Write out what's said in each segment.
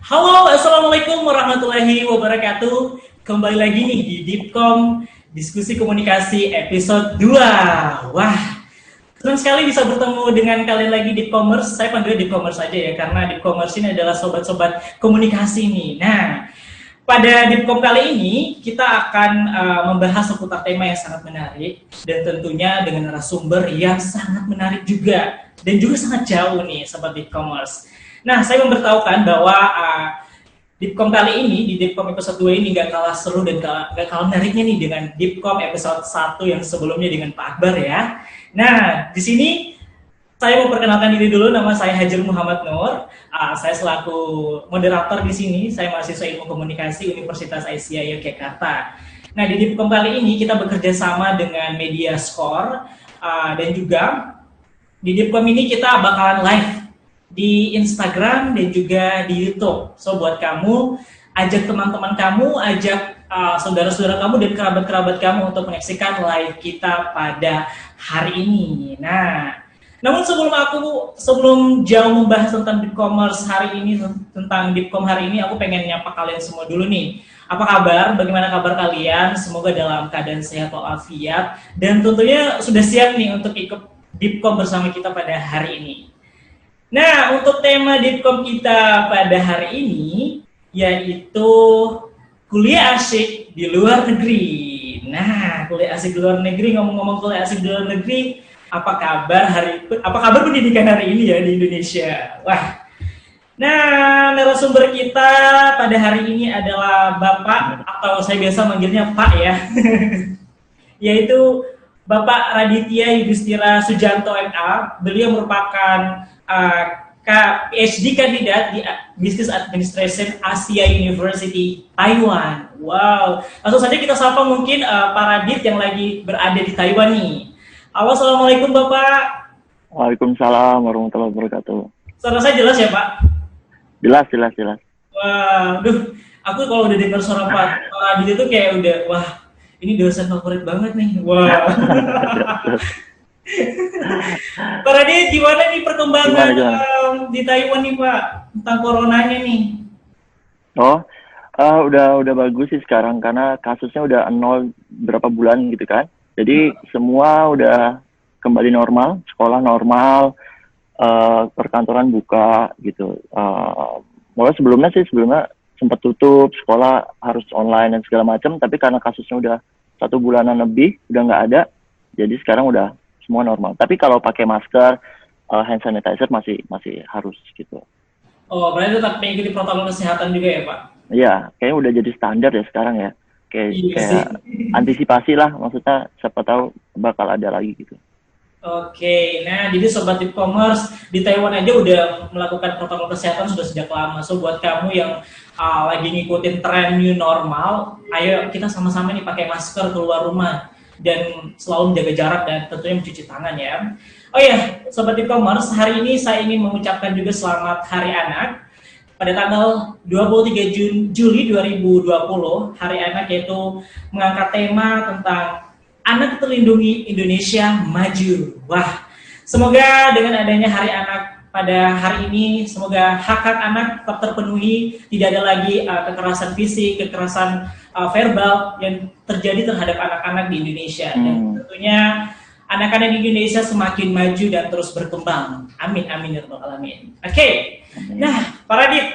Halo, Assalamualaikum warahmatullahi wabarakatuh. Kembali lagi nih di Dipkom Diskusi Komunikasi episode 2. Wah, senang sekali bisa bertemu dengan kalian lagi di Dipkomers. Saya panggil Dipkomers aja ya, karena Dipkomers ini adalah sobat-sobat komunikasi nih. Nah, pada Dipkom kali ini kita akan membahas seputar tema yang sangat menarik dan tentunya dengan narasumber yang sangat menarik juga dan juga sangat jauh nih sobat Dipkomers. Nah, saya memberitahukan bahwa Dipkom kali ini, di Dipkom episode 2 ini gak kalah seru dan gak kalah menariknya nih dengan Dipkom episode 1 yang sebelumnya dengan Pak Akbar ya. Nah, di sini saya mau perkenalkan diri dulu, nama saya Hajar Muhammad Nur. Saya selaku moderator di sini, saya mahasiswa Ilmu Komunikasi Universitas Aisyah Yogyakarta. Nah, di Dipkom kali ini kita bekerja sama dengan Media Score dan juga di Dipkom ini kita bakalan live di Instagram dan juga di YouTube. So buat kamu, ajak teman-teman kamu, ajak saudara-saudara kamu dan kerabat-kerabat kamu untuk menyaksikan live kita pada hari ini. Nah, namun sebelum jauh membahas tentang Dipkomers hari ini, tentang Dipkom hari ini, aku pengen nyapa kalian semua dulu nih. Apa kabar? Bagaimana kabar kalian? Semoga dalam keadaan sehat walafiat dan tentunya sudah siap nih untuk ikut Dipkom bersama kita pada hari ini. Nah, untuk tema Dipkom kita pada hari ini yaitu kuliah asik di luar negeri. Nah, kuliah asik di luar negeri, ngomong-ngomong kuliah asik di luar negeri, apa kabar pendidikan hari ini ya di Indonesia? Wah. Nah, narasumber kita pada hari ini adalah Bapak, atau saya biasa manggilnya Pak ya. Yaitu Bapak Raditya Yudhistira Sujanto MA. Beliau merupakan PhD kandidat di Business Administration Asia University Taiwan. Wow, langsung saja kita sapa mungkin Pak Radit yang lagi berada di Taiwan nih. Halo, assalamualaikum Bapak. Waalaikumsalam warahmatullahi wabarakatuh. Suara saya jelas ya Pak? Jelas. Waduh, aku kalau udah dengar suara Pak Radit itu kayak udah, wah ini dosen favorit banget nih. Wah. Pak Radit, gimana nih perkembangan di Taiwan nih Pak tentang coronanya nih? Udah bagus sih sekarang karena kasusnya udah nol berapa bulan gitu kan. Jadi semua udah kembali normal, sekolah normal, perkantoran buka gitu. Mulai sebelumnya sempat tutup, sekolah harus online dan segala macam. Tapi karena kasusnya udah 1 bulanan lebih, udah nggak ada. Jadi sekarang udah semua normal. Tapi kalau pakai masker, hand sanitizer masih harus gitu. Oh, berarti tetap mengikuti protokol kesehatan juga ya, Pak? Iya, kayaknya udah jadi standar ya sekarang ya. Kayak antisipasi lah, maksudnya siapa tahu bakal ada lagi gitu. Oke, nah jadi Sobat Dipkomers di Taiwan aja udah melakukan protokol kesehatan sudah sejak lama. So buat kamu yang lagi ngikutin tren new normal, ayo kita sama-sama nih pakai masker keluar rumah dan selalu menjaga jarak dan tentunya mencuci tangan ya. Oh ya, Sobat Dipkomers, hari ini saya ingin mengucapkan juga selamat Hari Anak. Pada tanggal 23 Juli 2020, Hari Anak yaitu mengangkat tema tentang Anak Terlindungi Indonesia Maju. Wah, semoga dengan adanya Hari Anak pada hari ini, semoga hak-hak anak tetap terpenuhi, tidak ada lagi kekerasan fisik, kekerasan verbal yang terjadi terhadap anak-anak di Indonesia. Dan tentunya anak-anak di Indonesia semakin maju dan terus berkembang. Amin, amin, ya rabbal alamin. Oke. Nah, Pak Radit,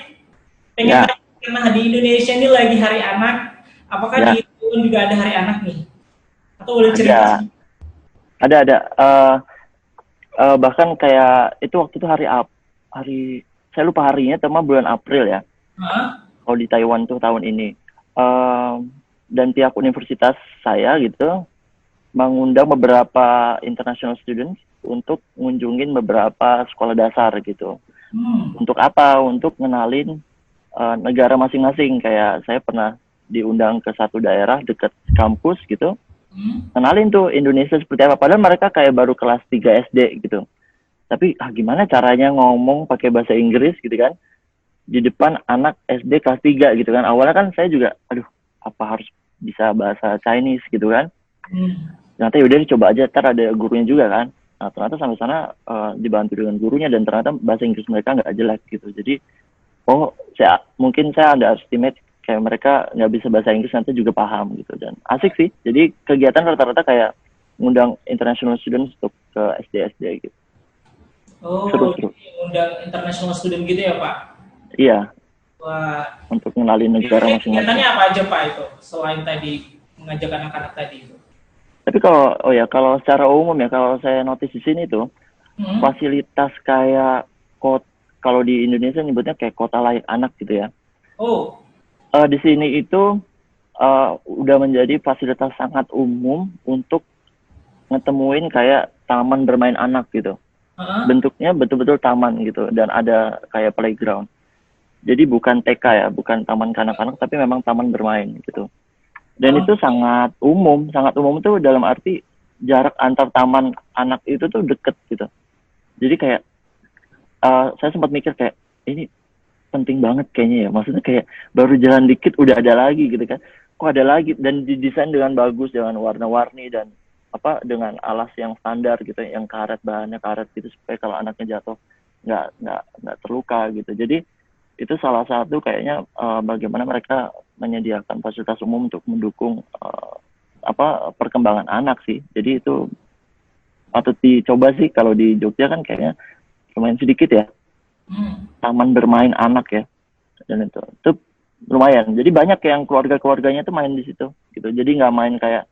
pengen karena di Indonesia ini lagi Hari Anak, apakah di Taiwan juga ada Hari Anak nih? Atau boleh cerita? Ada. Bahkan kayak itu waktu itu hari saya lupa harinya, tema bulan April ya. Kalau di Taiwan tuh tahun ini. Dan pihak universitas saya gitu mengundang beberapa international students untuk ngunjungin beberapa sekolah dasar gitu. Untuk apa? Untuk ngenalin negara masing-masing. Kayak saya pernah diundang ke satu daerah dekat kampus gitu. Kenalin tuh Indonesia seperti apa. Padahal mereka kayak baru kelas 3 SD gitu. Tapi gimana caranya ngomong pakai bahasa Inggris gitu kan di depan anak SD kelas 3 gitu kan. Awalnya kan saya juga apa harus bisa bahasa Chinese gitu kan. Ternyata yaudah coba aja, ntar ada gurunya juga kan. Nah ternyata sampai sana dibantu dengan gurunya dan ternyata bahasa Inggris mereka nggak jelek gitu. Jadi oh mungkin saya underestimate kayak mereka nggak bisa bahasa Inggris nanti juga paham gitu, dan asik sih. Jadi kegiatan rata-rata kayak ngundang international students untuk ke SD gitu. Oh, Seru-seru. undang international student gitu ya Pak? Iya, Wah, untuk mengenali negara masing-masing. kegiatannya apa aja Pak itu selain tadi mengajak anak-anak tadi itu? Tapi kalau secara umum ya, kalau saya notice di sini tuh fasilitas kayak kalau di Indonesia nyebutnya kayak kota layak anak gitu ya. Oh. Di sini itu udah menjadi fasilitas sangat umum untuk ngetemuin kayak taman bermain anak gitu. Bentuknya betul-betul taman gitu, dan ada kayak playground. Jadi bukan TK ya, bukan taman kanak-kanak, tapi memang taman bermain gitu. Dan itu sangat umum tuh dalam arti jarak antar taman anak itu tuh deket gitu. Jadi kayak saya sempat mikir kayak ini penting banget kayaknya ya. Maksudnya kayak baru jalan dikit udah ada lagi gitu kan. Kok ada lagi, dan didesain dengan bagus, dengan warna-warni dan dengan alas yang standar gitu, yang bahannya karet gitu, supaya kalau anaknya jatuh nggak terluka gitu. Jadi itu salah satu kayaknya bagaimana mereka menyediakan fasilitas umum untuk mendukung perkembangan anak sih. Jadi itu patut dicoba sih. Kalau di Jogja kan kayaknya lumayan sedikit ya taman bermain anak ya, dan itu lumayan. Jadi banyak yang keluarganya tuh main di situ gitu. Jadi nggak main kayak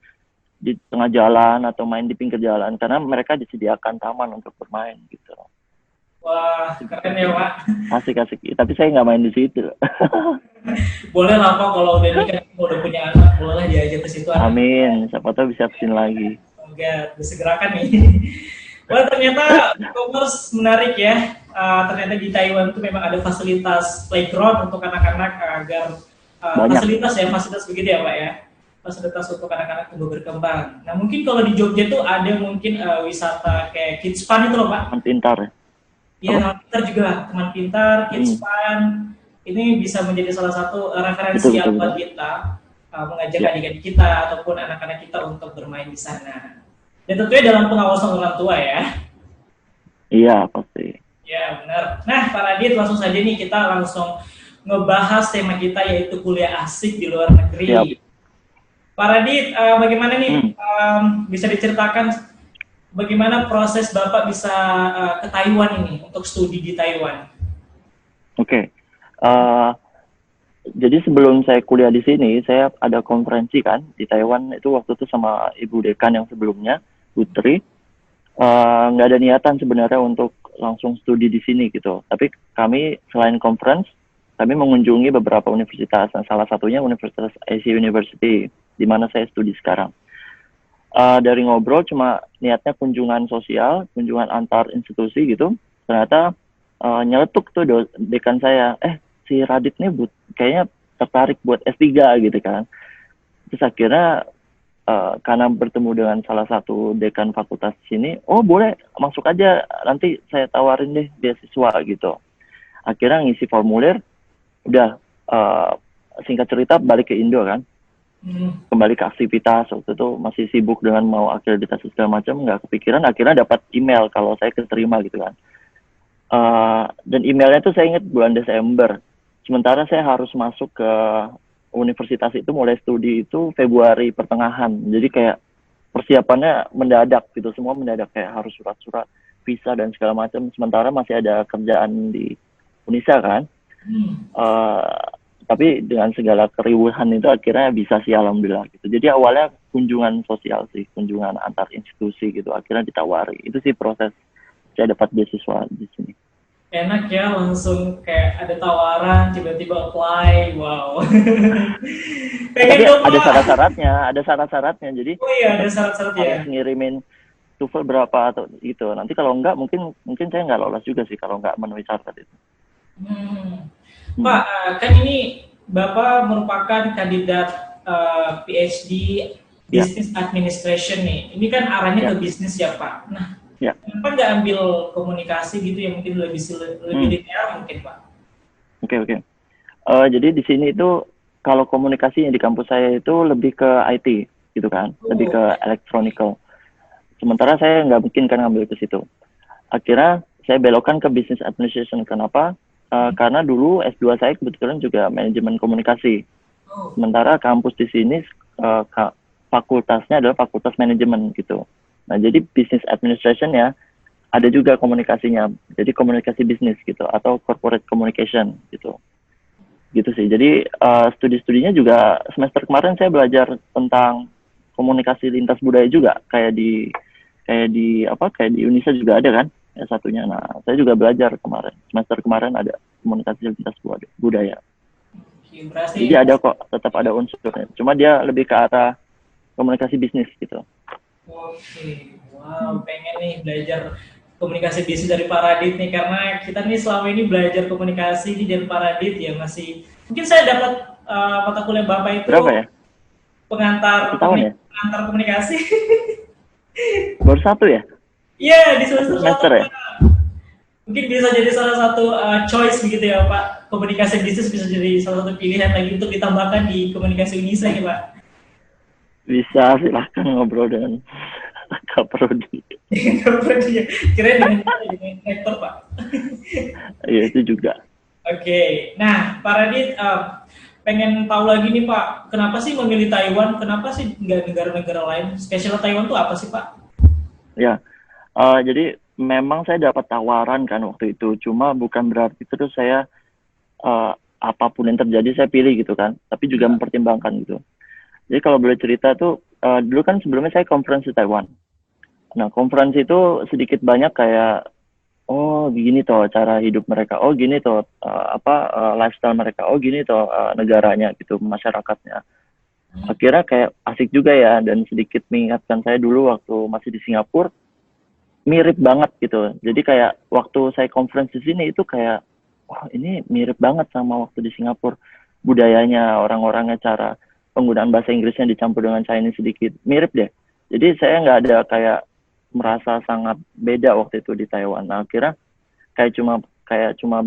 di tengah jalan atau main di pinggir jalan, karena mereka disediakan taman untuk bermain gitu. Wah, keren ya Pak. Asik. Tapi saya nggak main di situ. Boleh lah Pak, kalau udah nikah, udah punya anak, boleh diajak ke situ. Amin, siapa tahu bisa kesini lagi. Enggak, disegerakan nih. Wah, ternyata e-commerce menarik ya. Ternyata di Taiwan itu memang ada fasilitas playground untuk anak-anak agar fasilitas begitu ya Pak ya. Fasilitas untuk anak-anak tumbuh berkembang. Nah mungkin kalau di Jogja tuh ada mungkin wisata kayak Kids Fun itu loh Pak. Teman pintar ya. Iya, teman pintar juga, teman pintar, Kids Fun. Ini bisa menjadi salah satu referensi buat kita mengajak adik-adik kita ataupun anak-anak kita untuk bermain di sana. Dan tentunya dalam pengawasan orang tua ya. Iya, pasti. Ya, benar. Nah, Pak Radit, langsung saja nih kita langsung ngebahas tema kita, yaitu kuliah asik di luar negeri. Yep. Pak Radit, bagaimana nih bisa diceritakan bagaimana proses Bapak bisa ke Taiwan ini untuk studi di Taiwan? Oke. Jadi sebelum saya kuliah di sini, saya ada konferensi kan di Taiwan itu waktu itu sama Ibu Dekan yang sebelumnya, Putri. Nggak ada niatan sebenarnya untuk langsung studi di sini gitu. Tapi kami selain conference, kami mengunjungi beberapa universitas. Nah, salah satunya Universitas Asia University, di mana saya studi sekarang. Dari ngobrol cuma niatnya kunjungan sosial, kunjungan antar institusi gitu. Ternyata nyeletuk tuh dekan saya, si Radit nih kayaknya tertarik buat S3 gitu kan. Terus akhirnya karena bertemu dengan salah satu dekan fakultas sini, oh boleh masuk aja, nanti saya tawarin deh beasiswa gitu. Akhirnya ngisi formulir, udah singkat cerita balik ke Indo kan. Kembali ke aktivitas, waktu itu masih sibuk dengan mau akreditasi segala macam, nggak kepikiran. Akhirnya dapat email kalau saya keterima gitu kan. Dan emailnya tuh saya ingat bulan Desember. Sementara saya harus masuk ke universitas itu mulai studi itu Februari pertengahan. Jadi kayak persiapannya mendadak gitu, semua mendadak, kayak harus surat-surat visa dan segala macam. Sementara masih ada kerjaan di Unisa kan. Tapi dengan segala keriuhan itu akhirnya bisa sih, alhamdulillah gitu. Jadi awalnya kunjungan sosial sih, kunjungan antar institusi gitu, akhirnya ditawari. Itu sih proses saya dapat beasiswa di sini. Enak ya, langsung kayak ada tawaran, tiba-tiba apply, wow. Tapi ada syarat-syaratnya, jadi ada syarat-syaratnya. Harus ngirimin TOEFL berapa atau gitu. Nanti kalau enggak, mungkin saya nggak lolos juga sih kalau nggak memenuhi syarat itu. Pak, kan ini Bapak merupakan kandidat PhD Business Administration nih. Ini kan arahnya ke bisnis ya Pak. Nah, kenapa nggak ambil komunikasi gitu yang mungkin lebih detail mungkin Pak? Oke. Jadi di sini itu kalau komunikasi yang di kampus saya itu lebih ke IT gitu kan, lebih ke electronical. Sementara saya nggak mungkin kan ngambil ke situ. Akhirnya saya belokkan ke business administration. Kenapa? karena dulu S2 saya kebetulan juga manajemen komunikasi. Sementara kampus di sini fakultasnya adalah fakultas manajemen gitu. Nah, jadi business administration ya ada juga komunikasinya. Jadi komunikasi bisnis gitu atau corporate communication gitu. Gitu sih. Jadi studi-studinya juga semester kemarin saya belajar tentang komunikasi lintas budaya juga kayak di Unisa juga ada kan ya satunya. Nah, saya juga belajar kemarin. Semester kemarin ada komunikasi lintas budaya. Jadi ada kok, tetap ada unsurnya. Cuma dia lebih ke arah komunikasi bisnis gitu. Oke, wow, pengen nih belajar komunikasi bisnis dari Pak Radit nih, karena kita nih selama ini belajar komunikasi di dari Pak Radit ya masih. Mungkin saya dapat mata kuliah Bapak itu berapa ya? Pengantar komunikasi. Baru satu ya? Iya, di semester ya? Mungkin bisa jadi salah satu choice begitu ya Pak. Komunikasi bisnis bisa jadi salah satu pilihan lagi untuk ditambahkan di komunikasi Unisa ya Pak. Bisa, silahkan ngobrol dengan Kak Prodi. Kirain dengan rektor Pak. Iya, itu juga. Oke, nah Pak Radit pengen tahu lagi nih Pak, kenapa sih memilih Taiwan? Kenapa sih nggak negara-negara lain? Spesial Taiwan itu apa sih Pak? Ya, jadi memang saya dapat tawaran kan waktu itu, cuma bukan berarti terus saya apapun yang terjadi saya pilih gitu kan, tapi juga mempertimbangkan gitu. Jadi kalau boleh cerita tuh, dulu kan sebelumnya saya conference di Taiwan. Nah, conference itu sedikit banyak kayak, oh gini toh cara hidup mereka, oh gini toh lifestyle mereka, oh gini toh negaranya gitu, masyarakatnya. Akhirnya kayak asik juga ya, dan sedikit mengingatkan saya dulu waktu masih di Singapura, mirip banget gitu. Jadi kayak waktu saya conference di sini itu kayak, wah ini mirip banget sama waktu di Singapura. Budayanya, orang-orangnya, cara penggunaan bahasa Inggrisnya dicampur dengan Chinese sedikit, mirip deh. Jadi saya nggak ada kayak merasa sangat beda waktu itu di Taiwan. Nah, akhirnya kayak cuma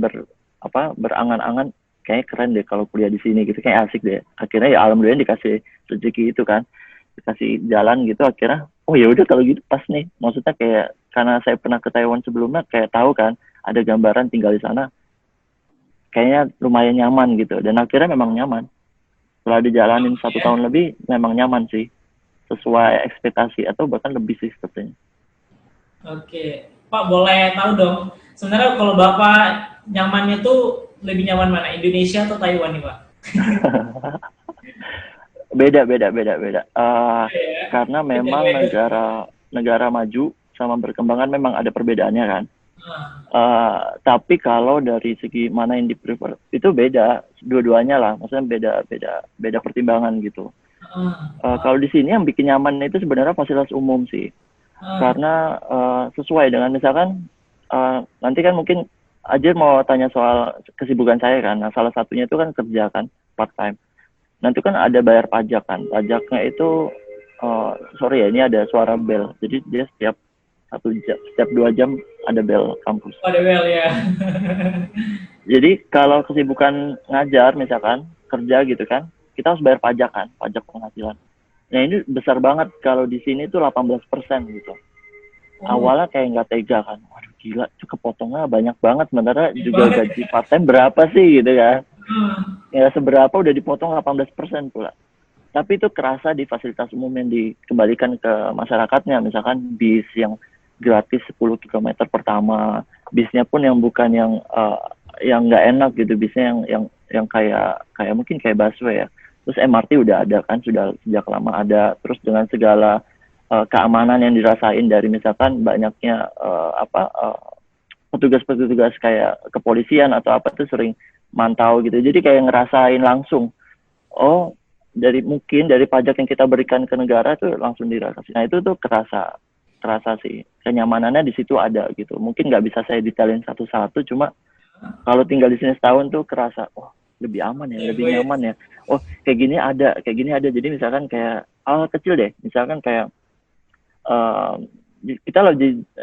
berangan-angan, kayaknya keren deh kalau kuliah di sini gitu, kayak asik deh. Akhirnya ya alhamdulillah dikasih rezeki itu kan, dikasih jalan gitu. Akhirnya oh ya udah kalau gitu pas nih. Maksudnya kayak karena saya pernah ke Taiwan sebelumnya, kayak tahu kan ada gambaran tinggal di sana, kayaknya lumayan nyaman gitu. Dan akhirnya memang nyaman. Setelah dijalanin 1 tahun lebih, memang nyaman sih, sesuai ekspektasi atau bahkan lebih sih sepertinya. Oke, Pak boleh tahu dong, sebenarnya kalau Bapak nyamannya tuh lebih nyaman mana, Indonesia atau Taiwan nih Pak? Beda. Karena memang negara maju sama berkembangan memang ada perbedaannya kan. Tapi kalau dari segi mana yang di-prefer itu beda, dua-duanya lah, maksudnya beda pertimbangan gitu. Kalau di sini yang bikin nyaman itu sebenarnya fasilitas umum sih, karena sesuai dengan misalkan nanti kan mungkin Ajir mau tanya soal kesibukan saya kan. Nah, salah satunya itu kan kerja kan part time. Nanti kan ada bayar pajak kan, pajaknya itu sorry ya, ini ada suara bel, jadi dia setiap 2 jam ada bel kampus. Ada bel ya. Jadi kalau kesibukan ngajar misalkan, kerja gitu kan, kita harus bayar pajak kan, pajak penghasilan. Nah ini besar banget, kalau di sini tuh 18% gitu. Awalnya kayak nggak tega kan, waduh gila, itu kepotongnya banyak banget, sementara juga gaji part-time berapa sih gitu kan. Ya seberapa udah dipotong 18% pula. Tapi itu kerasa di fasilitas umum yang dikembalikan ke masyarakatnya, misalkan bis yang gratis 10 km pertama, bisnya pun yang bukan yang nggak enak gitu, bisnya yang kayak mungkin kayak busway ya. Terus MRT udah ada kan, sudah sejak lama ada. Terus dengan segala keamanan yang dirasain dari misalkan banyaknya petugas-petugas kayak kepolisian atau apa tuh sering mantau gitu. Jadi kayak ngerasain langsung, oh dari pajak yang kita berikan ke negara tuh langsung dirasain. Nah itu tuh kerasa sih, kenyamanannya di situ ada gitu. Mungkin nggak bisa saya detailin satu-satu, cuma kalau tinggal di sini setahun tuh kerasa, oh lebih aman ya, lebih nyaman ya. Oh kayak gini ada. Jadi misalkan kayak hal kecil deh, misalkan kayak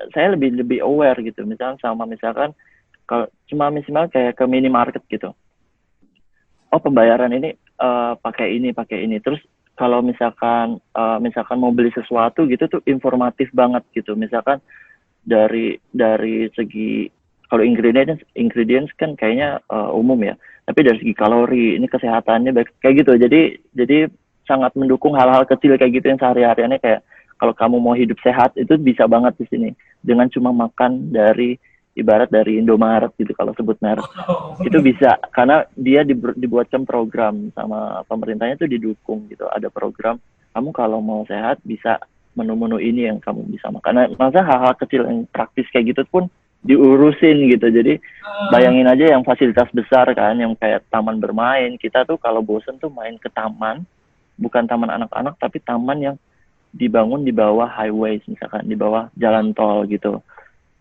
saya lebih aware gitu, misalkan kalau cuma minimal kayak ke minimarket gitu. Oh pembayaran ini pakai ini. Terus kalau misalkan mau beli sesuatu gitu tuh informatif banget gitu. Misalkan dari segi kalau ingredients kan kayaknya umum ya. Tapi dari segi kalori, ini kesehatannya baik, kayak gitu. Jadi sangat mendukung hal-hal kecil kayak gitu yang sehari-hariannya kayak kalau kamu mau hidup sehat itu bisa banget di sini dengan cuma makan dari ibarat dari Indomaret gitu kalau sebut merek. Itu bisa karena dia dibuatkan program sama pemerintahnya tuh didukung gitu. Ada program kamu kalau mau sehat bisa menu-menu ini yang kamu bisa makan. Nah, masa hal-hal kecil yang praktis kayak gitu pun diurusin gitu. Jadi bayangin aja yang fasilitas besar kan, yang kayak taman bermain. Kita tuh kalau bosen tuh main ke taman, bukan taman anak-anak tapi taman yang dibangun di bawah highway misalkan, di bawah jalan tol gitu.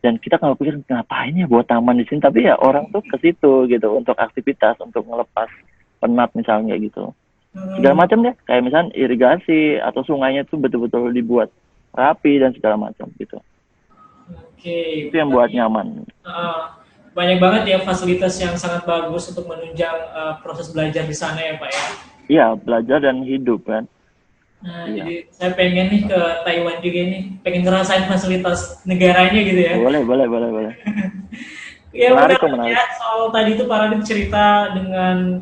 Dan kita kalau pikir ngapain ya buat taman di sini, tapi ya orang tuh ke situ gitu untuk aktivitas, untuk ngelepas penat misalnya gitu. Segala macam deh, kayak misalnya irigasi atau sungainya tuh betul-betul dibuat rapi dan segala macam gitu. Oke. Itu yang buat nyaman. Banyak banget ya fasilitas yang sangat bagus untuk menunjang proses belajar di sana ya Pak ya. Iya, belajar dan hidup kan. Nah, jadi saya pengen nih ke Taiwan juga nih, pengen ngerasain fasilitas negaranya gitu ya. Boleh. Ya menarik. ya, soal tadi itu Pak Radit cerita dengan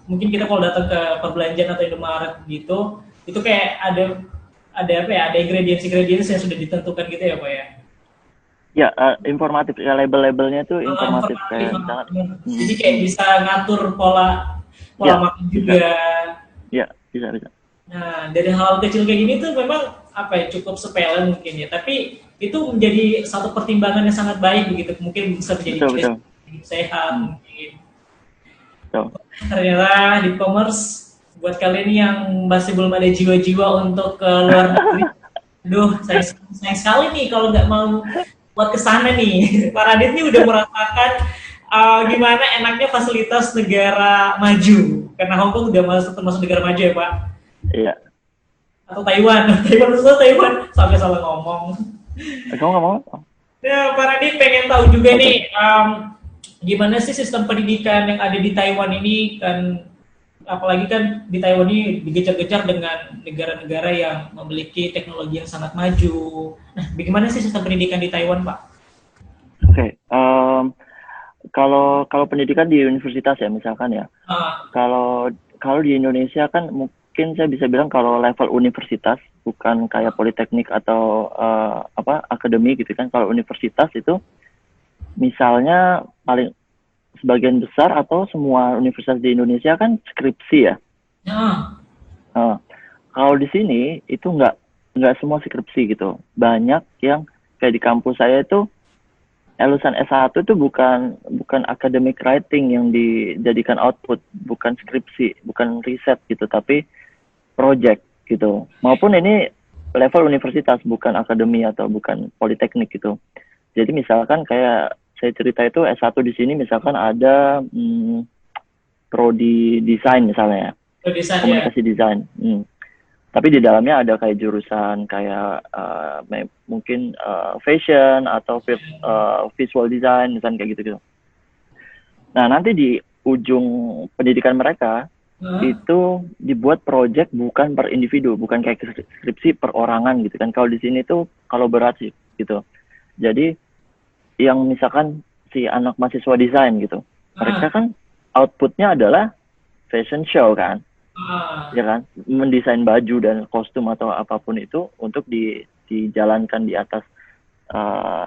mungkin kita kalau datang ke perbelanjaan atau Indomaret gitu, itu kayak ada apa ya, ada ingredients yang sudah ditentukan gitu ya Pak ya. Ya, informatif ya, label-labelnya tuh informatif kayak misalkan. Jadi kayak bisa ngatur pola makan juga. Ya, bisa. Nah, dari hal kecil kayak gini tuh memang apa ya, cukup sepele mungkin ya, tapi itu menjadi satu pertimbangan yang sangat baik begitu, mungkin bisa menjadi sehat mungkin. Ternyata di e-commerce buat kalian yang masih belum ada jiwa-jiwa untuk ke luar negeri, aduh sayang sekali nih kalau nggak mau buat kesana nih. Pak Radit nih udah merasakan gimana enaknya fasilitas negara maju, karena Hong Kong udah termasuk negara maju ya Pak. Iya. Atau Taiwan sampai salah ngomong. Kamu nggak mau? Ya, Pak Radit pengen tahu juga nih, gimana sih sistem pendidikan yang ada di Taiwan ini, kan apalagi kan di Taiwan ini dikejar-kejar dengan negara-negara yang memiliki teknologi yang sangat maju. Nah, bagaimana sih sistem pendidikan di Taiwan, Pak? Oke, kalau pendidikan di universitas ya misalkan ya. Kalau di Indonesia kan mungkin saya bisa bilang kalau level universitas, bukan kayak politeknik atau akademi gitu kan. Kalau universitas itu misalnya paling sebagian besar atau semua universitas di Indonesia kan skripsi ya. Kalau di sini itu nggak semua skripsi gitu. Banyak yang kayak di kampus saya itu lulusan S1 itu bukan academic writing yang dijadikan output, bukan skripsi, bukan riset gitu, tapi project gitu. Maupun ini level universitas, bukan akademi atau bukan politeknik gitu. Jadi misalkan kayak saya cerita itu S1 di sini misalkan ada prodi desain misalnya, komunikasi desain. Tapi di dalamnya ada kayak jurusan kayak mungkin fashion atau visual design misalnya kayak gitu. Nah, nanti di ujung pendidikan mereka itu dibuat project bukan per individu, bukan kayak skripsi perorangan gitu kan. Kalau di sini tuh kolaborasi gitu. Jadi yang misalkan si anak mahasiswa desain gitu, mereka kan outputnya adalah fashion show kan. Ya kan, mendesain baju dan kostum atau apapun itu untuk dijalankan di atas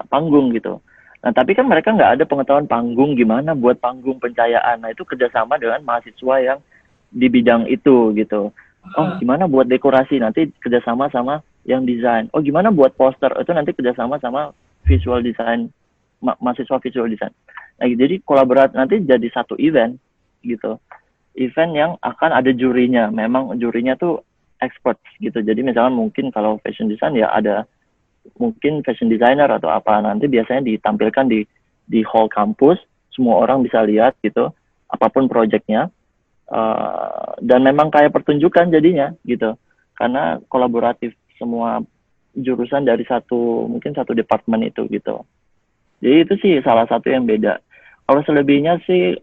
panggung gitu. Nah, tapi kan mereka nggak ada pengetahuan panggung, gimana buat panggung pencahayaan. Nah, itu kerjasama dengan mahasiswa yang di bidang itu gitu. Oh, gimana buat dekorasi, nanti kerjasama sama yang desain. Oh, gimana buat poster, itu nanti kerjasama sama visual design, mahasiswa visual design. Nah, jadi kolaborasi nanti jadi satu event gitu. Event yang akan ada jurinya, memang jurinya tuh expert gitu. Jadi misalnya mungkin kalau fashion design ya ada mungkin fashion designer atau apa, nanti biasanya ditampilkan di hall kampus, semua orang bisa lihat gitu, apapun projectnya, dan memang kayak pertunjukan jadinya gitu, karena kolaboratif semua jurusan dari mungkin satu departemen itu gitu. Jadi itu sih salah satu yang beda. Kalau selebihnya sih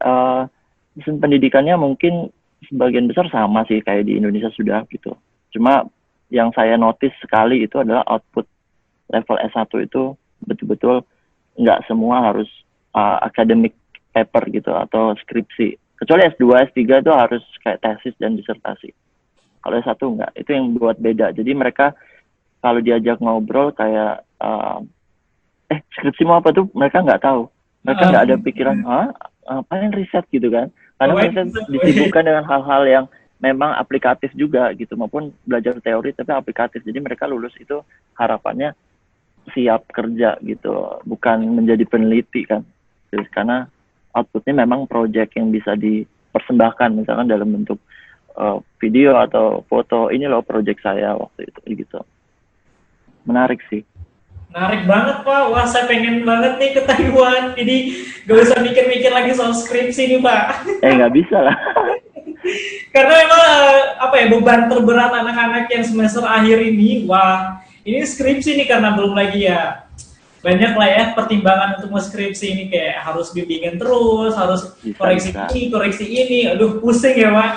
sistem pendidikannya mungkin sebagian besar sama sih kayak di Indonesia sudah gitu. Cuma yang saya notice sekali itu adalah output level S1 itu betul-betul nggak semua harus academic paper gitu atau skripsi. Kecuali S2, S3 itu harus kayak tesis dan disertasi. Kalau S1 enggak, itu yang buat beda. Jadi mereka kalau diajak ngobrol kayak skripsi mau apa tuh mereka nggak tahu. Mereka nggak ada pikiran, apain riset gitu kan. Karena mereka disibukkan dengan hal-hal yang memang aplikatif juga gitu, maupun belajar teori tapi aplikatif. Jadi mereka lulus itu harapannya siap kerja gitu, bukan menjadi peneliti kan. Jadi, karena outputnya memang project yang bisa dipersembahkan, misalkan dalam bentuk video atau foto. Ini loh project saya waktu itu gitu. Menarik sih. Menarik banget Pak, wah saya pengen banget nih ke Taiwan, jadi gak usah mikir-mikir lagi soal skripsi nih Pak. Nggak bisa lah. Karena memang beban terberat anak-anak yang semester akhir ini, wah ini skripsi nih karena belum lagi ya banyak lah ya pertimbangan untuk skripsi ini, kayak harus bimbingan terus, harus koreksi ini, aduh pusing ya Pak.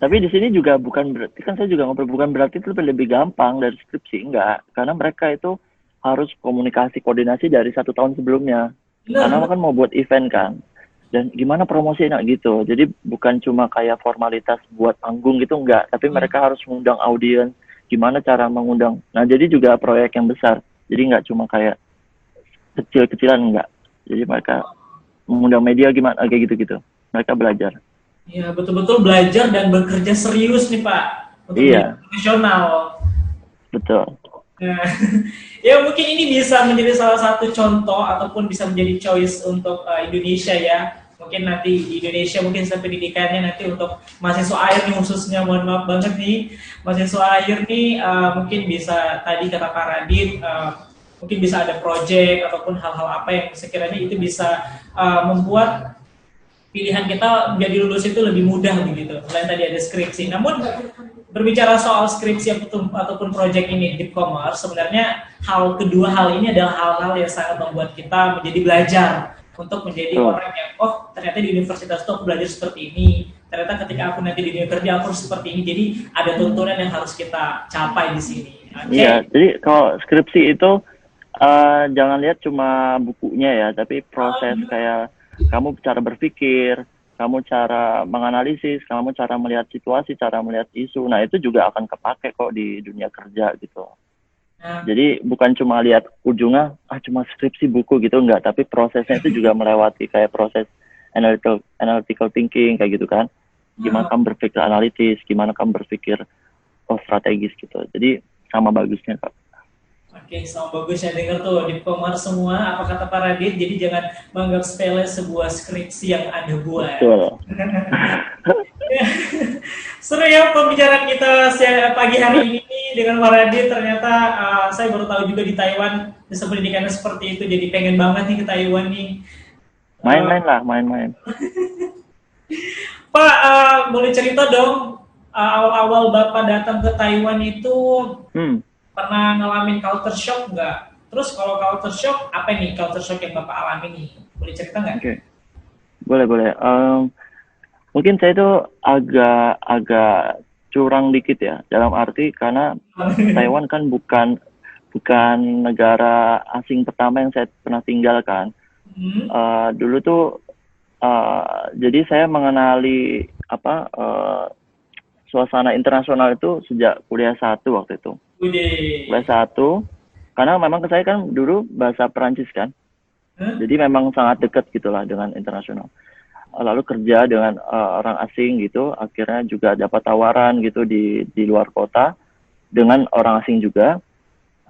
Tapi di sini juga bukan berarti, kan saya juga ngobrol, bukan berarti itu lebih gampang dari skripsi, enggak. Karena mereka itu harus komunikasi, koordinasi dari 1 tahun sebelumnya. Karena kan mau buat event kan. Dan gimana promosinya gitu. Jadi bukan cuma kayak formalitas buat panggung gitu, enggak. Tapi mereka harus mengundang audiens, gimana cara mengundang. Nah jadi juga proyek yang besar. Jadi nggak cuma kayak kecil-kecilan, enggak. Jadi mereka mengundang media gimana, kayak gitu-gitu. Mereka belajar. Iya, betul-betul belajar dan bekerja serius nih Pak. Untuk menjadi profesional. Betul. Nah, ya mungkin ini bisa menjadi salah satu contoh ataupun bisa menjadi choice untuk Indonesia ya. Mungkin nanti di Indonesia mungkin pendidikannya nanti untuk mahasiswa akhir nih khususnya, mohon maaf banget nih mahasiswa akhir nih mungkin bisa tadi kata Pak Radit mungkin bisa ada project ataupun hal-hal apa yang sekiranya itu bisa membuat pilihan kita menjadi lulus itu lebih mudah begitu. Selain tadi ada skripsi. Namun berbicara soal skripsi ataupun project ini di e-commerce, sebenarnya kedua hal ini adalah hal-hal yang sangat membuat kita menjadi belajar untuk menjadi orang yang ternyata di universitas itu aku belajar seperti ini. Ternyata ketika aku nanti di dunia kerja aku harus seperti ini. Jadi ada tuntunan yang harus kita capai di sini. Iya, jadi kalau skripsi itu jangan lihat cuma bukunya ya, tapi proses kayak kamu cara berpikir, kamu cara menganalisis, kamu cara melihat situasi, cara melihat isu. Nah, itu juga akan kepake kok di dunia kerja gitu. Jadi bukan cuma lihat ujungnya, cuma skripsi buku gitu, enggak. Tapi prosesnya itu juga melewati kayak proses analytical thinking, kayak gitu kan. Gimana kamu berpikir analitis, gimana kamu berpikir strategis gitu. Jadi sama bagusnya Kak. Oke, sama bagusnya dengar tuh di e-commerce semua, apa kata Pak Radit, jadi jangan menganggap sepele sebuah skripsi yang Anda buat. Betul. Seru ya pembicaraan kita pagi hari ini dengan Pak Radit. Ternyata saya baru tahu juga di Taiwan sistem pendidikannya seperti itu, jadi pengen banget nih ke Taiwan nih. Main-main. Pak, boleh cerita dong, awal-awal Bapak datang ke Taiwan itu pernah ngalamin culture shock nggak? Terus kalau culture shock, apa nih culture shock yang Bapak alami nih? Boleh cerita nggak? Oke. Boleh. Mungkin saya itu agak curang dikit ya, dalam arti karena Taiwan kan bukan negara asing pertama yang saya pernah tinggalkan. Dulu tuh jadi saya mengenali suasana internasional itu sejak kuliah 1 waktu itu. Kuliah 1, karena memang saya kan dulu bahasa Perancis kan. Jadi memang sangat dekat gitulah dengan internasional. Lalu kerja dengan orang asing gitu, akhirnya juga dapat tawaran gitu di luar kota dengan orang asing juga.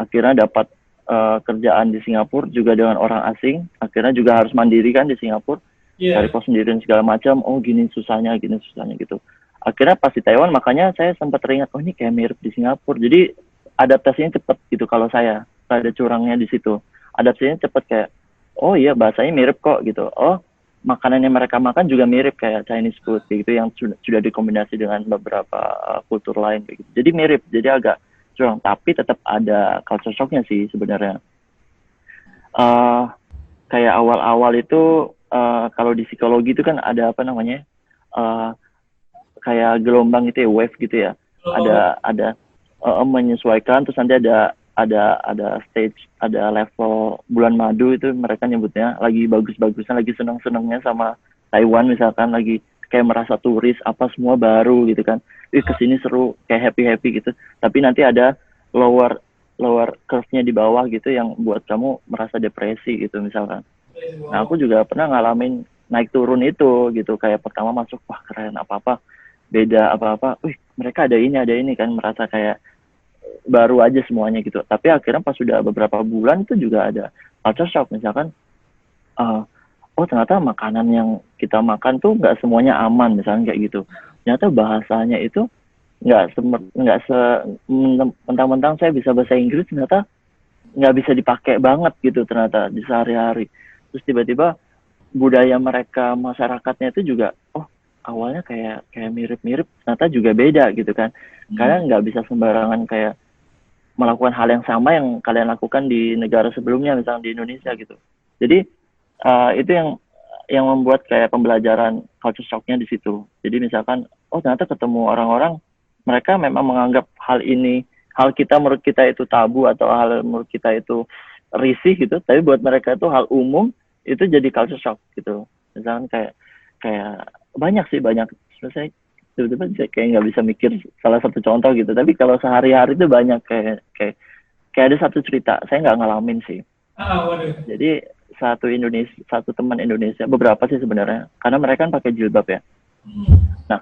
Akhirnya dapat kerjaan di Singapura juga dengan orang asing. Akhirnya juga harus mandiri kan di Singapura. Cari kos sendiri dan segala macam. Gini susahnya gitu. Akhirnya pas di Taiwan, makanya saya sempat teringat, ini kayak mirip di Singapura. Jadi adaptasinya cepat gitu kalau saya. Ada curangnya di situ. Adaptasinya cepat kayak, iya bahasanya mirip kok gitu. Makanan yang mereka makan juga mirip kayak Chinese food gitu, yang sudah dikombinasi dengan beberapa kultur lain gitu. Jadi mirip, jadi agak curang. Tapi tetap ada culture shocknya sih sebenarnya. Kayak awal-awal itu, kalau di psikologi itu kan ada kayak gelombang gitu ya, wave gitu ya. Ada menyesuaikan, terus nanti ada ada stage, ada level bulan madu itu mereka nyebutnya, lagi bagus-bagusnya, lagi seneng-senengnya sama Taiwan misalkan, lagi kayak merasa turis apa semua baru gitu kan, kesini seru, kayak happy gitu. Tapi nanti ada lower lower curve-nya di bawah gitu yang buat kamu merasa depresi gitu misalkan. Nah aku juga pernah ngalamin naik turun itu gitu, kayak pertama masuk wah keren apa beda apa mereka ada ini kan, merasa kayak baru aja semuanya gitu. Tapi akhirnya pas sudah beberapa bulan itu juga ada culture shock, misalkan oh ternyata makanan yang kita makan tuh nggak semuanya aman misalnya kayak gitu. Ternyata bahasanya itu nggak mentang-mentang saya bisa bahasa Inggris, ternyata nggak bisa dipakai banget gitu ternyata di sehari-hari. Terus tiba-tiba budaya mereka, masyarakatnya itu juga awalnya kayak mirip-mirip, ternyata juga beda gitu kan. Kalian nggak bisa sembarangan kayak melakukan hal yang sama yang kalian lakukan di negara sebelumnya, misalnya di Indonesia gitu. Jadi itu yang membuat kayak pembelajaran culture shock-nya di situ. Jadi misalkan ternyata ketemu orang-orang, mereka memang menganggap hal kita menurut kita itu tabu atau hal menurut kita itu risih gitu, tapi buat mereka itu hal umum, itu jadi culture shock gitu. Misalkan kayak banyak sebenarnya tiba-tiba kayak nggak bisa mikir salah satu contoh gitu, tapi kalau sehari-hari itu banyak kayak ada satu cerita, saya nggak ngalamin sih. Jadi satu teman Indonesia, beberapa sih sebenarnya, karena mereka kan pakai jilbab ya. Nah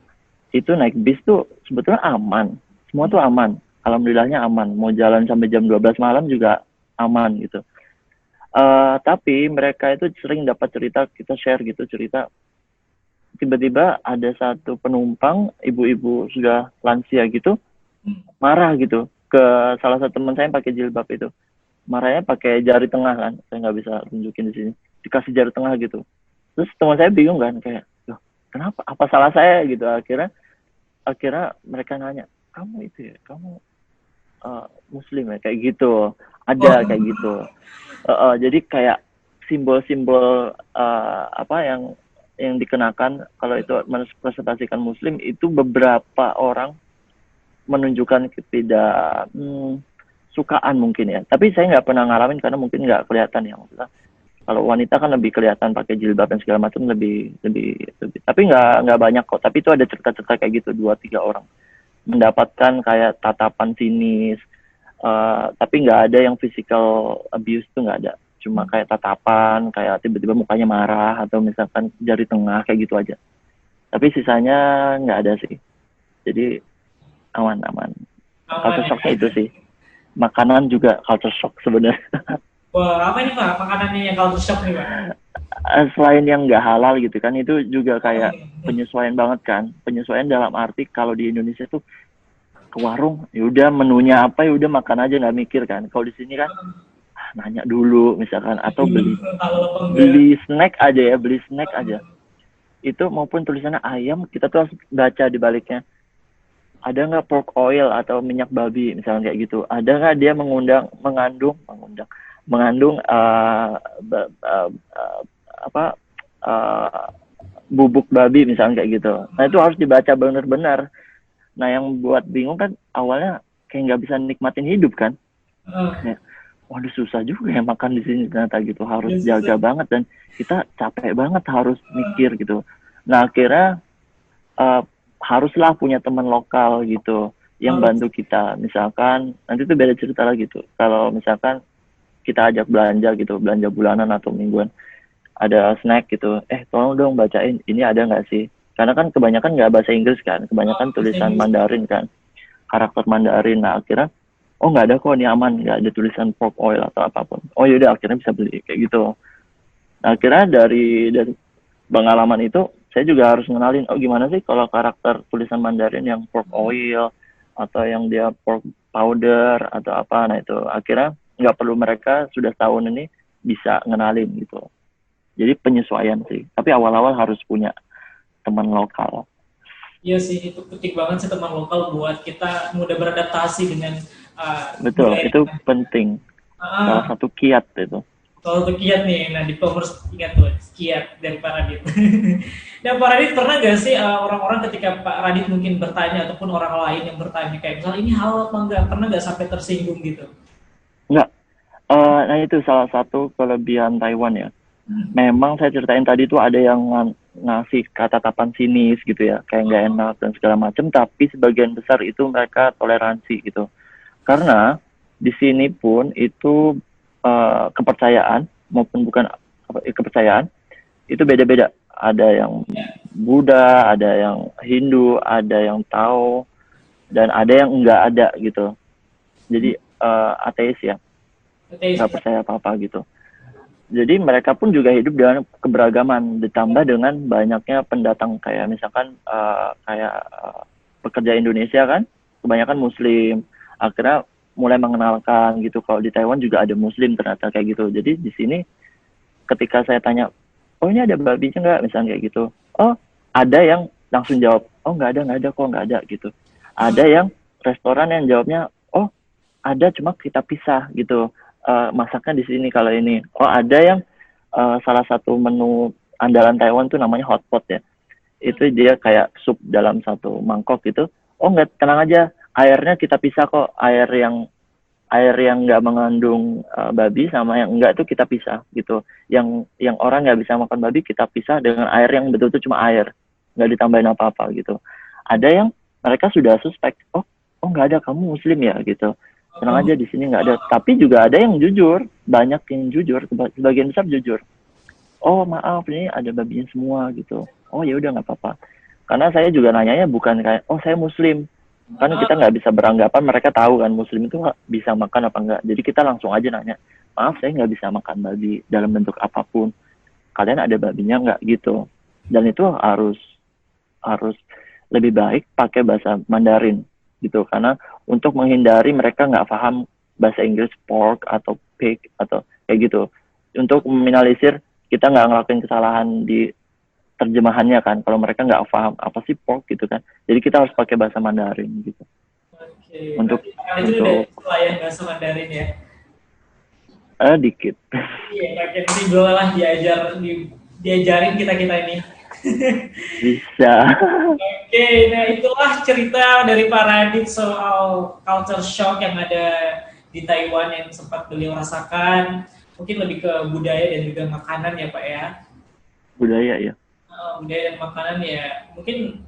itu naik bis tuh sebetulnya aman, semua tuh aman, alhamdulillahnya aman, mau jalan sampai jam 12 malam juga aman gitu. Tapi mereka itu sering dapat cerita, kita share gitu cerita, tiba-tiba ada satu penumpang, ibu-ibu sudah lansia gitu, marah gitu ke salah satu teman saya yang pakai jilbab itu. Marahnya pakai jari tengah kan, saya nggak bisa tunjukin di sini, dikasih jari tengah gitu. Terus teman saya bingung kan, kayak kenapa, apa salah saya gitu. Akhirnya mereka nanya, kamu itu ya, kamu Muslim ya, kayak gitu, ada kayak gitu. Jadi kayak simbol-simbol apa yang dikenakan kalau itu merepresentasikan Muslim, itu beberapa orang menunjukkan ketidak sukaan mungkin ya. Tapi saya nggak pernah ngalamin karena mungkin nggak kelihatan ya, maksudnya kalau wanita kan lebih kelihatan pakai jilbab dan segala macam, lebih tapi nggak banyak kok. Tapi itu ada cerita-cerita kayak gitu, 2-3 orang mendapatkan kayak tatapan sinis, tapi nggak ada yang physical abuse, tuh nggak ada, cuma kayak tatapan, kayak tiba-tiba mukanya marah atau misalkan jari tengah kayak gitu aja. Tapi sisanya nggak ada sih, jadi aman. Culture shocknya itu sih. Makanan juga culture shock sebenarnya. Wah, apa ini Pak makanannya yang culture shock nih Pak? Selain yang nggak halal gitu kan, itu juga kayak penyesuaian banget kan. Penyesuaian dalam arti kalau di Indonesia tuh ke warung, ya udah menunya apa, ya udah makan aja nggak mikir kan. Kalau di sini kan nanya dulu misalkan, atau beli snack aja. Itu maupun tulisannya ayam, kita tuh harus baca di baliknya. Ada nggak pork oil atau minyak babi misalnya kayak gitu, ada nggak dia mengandung bubuk babi misalnya kayak gitu. Nah itu harus dibaca benar-benar. Nah yang buat bingung kan awalnya kayak nggak bisa nikmatin hidup kan. Ya, waduh susah juga ya makan di sini ternyata gitu, harus jaga banget dan kita capek banget harus mikir gitu. Nah akhirnya haruslah punya teman lokal gitu yang bantu kita. Misalkan nanti tuh beda cerita lagi tuh, kalau misalkan kita ajak belanja gitu, belanja bulanan atau mingguan, ada snack gitu, tolong dong bacain ini ada nggak sih, karena kan kebanyakan nggak bahasa Inggris kan, kebanyakan tulisan Mandarin kan, karakter Mandarin. Nah akhirnya nggak ada kok, ini aman, nggak ada tulisan pork oil atau apapun. Yaudah akhirnya bisa beli kayak gitu. Nah akhirnya dari pengalaman itu saya juga harus ngenalin, gimana sih kalau karakter tulisan Mandarin yang pork oil atau yang dia pork powder atau apa. Nah itu akhirnya nggak perlu mereka sudah tahun ini bisa ngenalin gitu. Jadi penyesuaian sih, tapi awal-awal harus punya teman lokal. Iya sih, itu penting banget sih teman lokal buat kita mudah beradaptasi dengan betul, itu penting. Salah satu kiat itu. Soal kiat nih, nah di harus ingat tuh kiat dari Pak Radit. Nah Pak Radit pernah nggak sih orang-orang ketika Pak Radit mungkin bertanya ataupun orang lain yang bertanya kayak misalnya ini halal apa enggak, pernah nggak sampai tersinggung gitu? Nah itu salah satu kelebihan Taiwan ya. Memang saya ceritain tadi tuh ada yang ngasih kata-kata sinis gitu ya, kayak nggak enak dan segala macam. Tapi sebagian besar itu mereka toleransi gitu. Karena di sini pun itu kepercayaan maupun bukan kepercayaan itu beda-beda. Ada yang Buddha, ada yang Hindu, ada yang Tao, dan ada yang enggak ada gitu. Jadi ateis ya, nggak percaya apa-apa gitu. Jadi mereka pun juga hidup dengan keberagaman, ditambah dengan banyaknya pendatang kayak misalkan pekerja Indonesia kan, kebanyakan Muslim. Akhirnya mulai mengenalkan gitu kalau di Taiwan juga ada Muslim ternyata kayak gitu. Jadi di sini ketika saya tanya, oh ini ada babinya nggak, misalnya kayak gitu. Oh ada yang langsung jawab, oh nggak ada kok, nggak ada gitu. Ada yang restoran yang jawabnya, oh ada cuma kita pisah gitu. Masaknya di sini kalau ini. Oh ada yang salah satu menu andalan Taiwan tuh namanya hotpot ya. Itu dia kayak sup dalam satu mangkok gitu. Oh nggak, tenang aja, airnya kita pisah kok. Air yang nggak mengandung babi sama yang enggak tuh kita pisah gitu. Yang orang nggak bisa makan babi kita pisah dengan air yang betul-betul cuma air, nggak ditambahin apa-apa gitu. Ada yang mereka sudah suspek, oh nggak ada, kamu Muslim ya gitu. Tenang aja, di sini nggak ada. Tapi juga ada yang jujur, banyak yang jujur, sebagian besar jujur. Oh maaf, ini ada babinya semua gitu. Oh ya udah nggak apa-apa. Karena saya juga nanyanya bukan kayak, oh saya Muslim. Kan kita nggak bisa beranggapan mereka tahu kan Muslim itu bisa makan apa enggak. Jadi kita langsung aja nanya, maaf saya nggak bisa makan babi dalam bentuk apapun. Kalian ada babinya nggak gitu. Dan itu harus lebih baik pakai bahasa Mandarin gitu, karena untuk menghindari mereka nggak paham bahasa Inggris pork atau pig atau kayak gitu, untuk meminimalisir kita nggak ngelakuin kesalahan di terjemahannya kan, kalau mereka nggak paham apa sih pork gitu kan, jadi kita harus pakai bahasa Mandarin gitu. Oke. Untuk udah bahasa Mandarin ya? Dikit. Iya, kakek ini boleh lah diajarin kita ini. Bisa. Oke, nah itulah cerita dari Pak Radit soal culture shock yang ada di Taiwan yang sempat beliau rasakan. Mungkin lebih ke budaya dan juga makanan ya Pak ya. Budaya ya. Budaya dan makanan ya, mungkin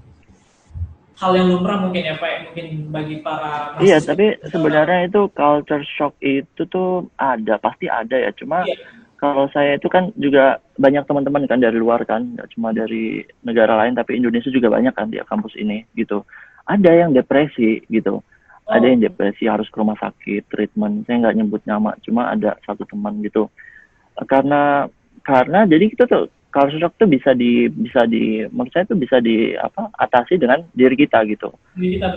hal yang lumrah mungkin ya Pak, mungkin bagi para mahasiswa. Iya, tapi sebenarnya itu culture shock itu tuh pasti ada ya. Cuma kalau saya itu kan juga banyak teman-teman kan dari luar kan, nggak cuma dari negara lain, tapi Indonesia juga banyak kan di kampus ini gitu. Ada yang depresi gitu, ada yang depresi harus ke rumah sakit, treatment. Saya nggak nyebut nama, cuma ada satu teman gitu. Karena jadi kita tuh culture shock tuh bisa di menurut saya tuh bisa atasi dengan diri kita gitu.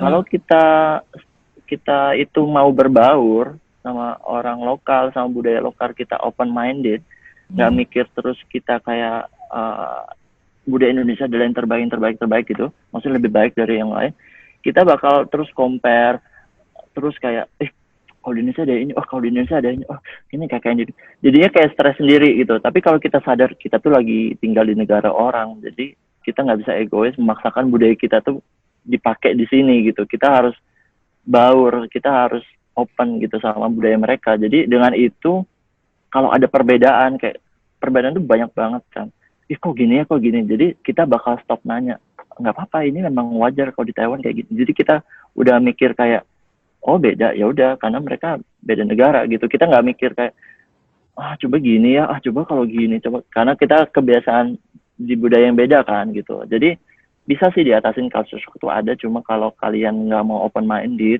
Kalau kita itu mau berbaur sama orang lokal, sama budaya lokal, kita open minded, nggak mikir terus kita kayak budaya Indonesia adalah yang terbaik gitu, maksudnya lebih baik dari yang lain, kita bakal terus compare, terus kayak kalau di Indonesia ada ini, kalau di Indonesia ada ini, ini kakaknya jadinya kayak stres sendiri gitu. Tapi kalau kita sadar kita tuh lagi tinggal di negara orang, jadi kita nggak bisa egois memaksakan budaya kita tuh dipakai di sini gitu. Kita harus baur, kita harus open gitu sama budaya mereka. Jadi dengan itu kalau ada perbedaan, kayak perbedaan tuh banyak banget kan, kok gini ya, kok gini, jadi kita bakal stop nanya, nggak apa-apa, ini memang wajar kalau di Taiwan kayak gitu. Jadi kita udah mikir kayak, oh beda, ya udah, karena mereka beda negara gitu. Kita nggak mikir kayak, coba gini ya, coba kalau gini, coba, karena kita kebiasaan di budaya yang beda kan gitu. Jadi bisa sih diatasin culture shock itu ada, cuma kalau kalian nggak mau open minded,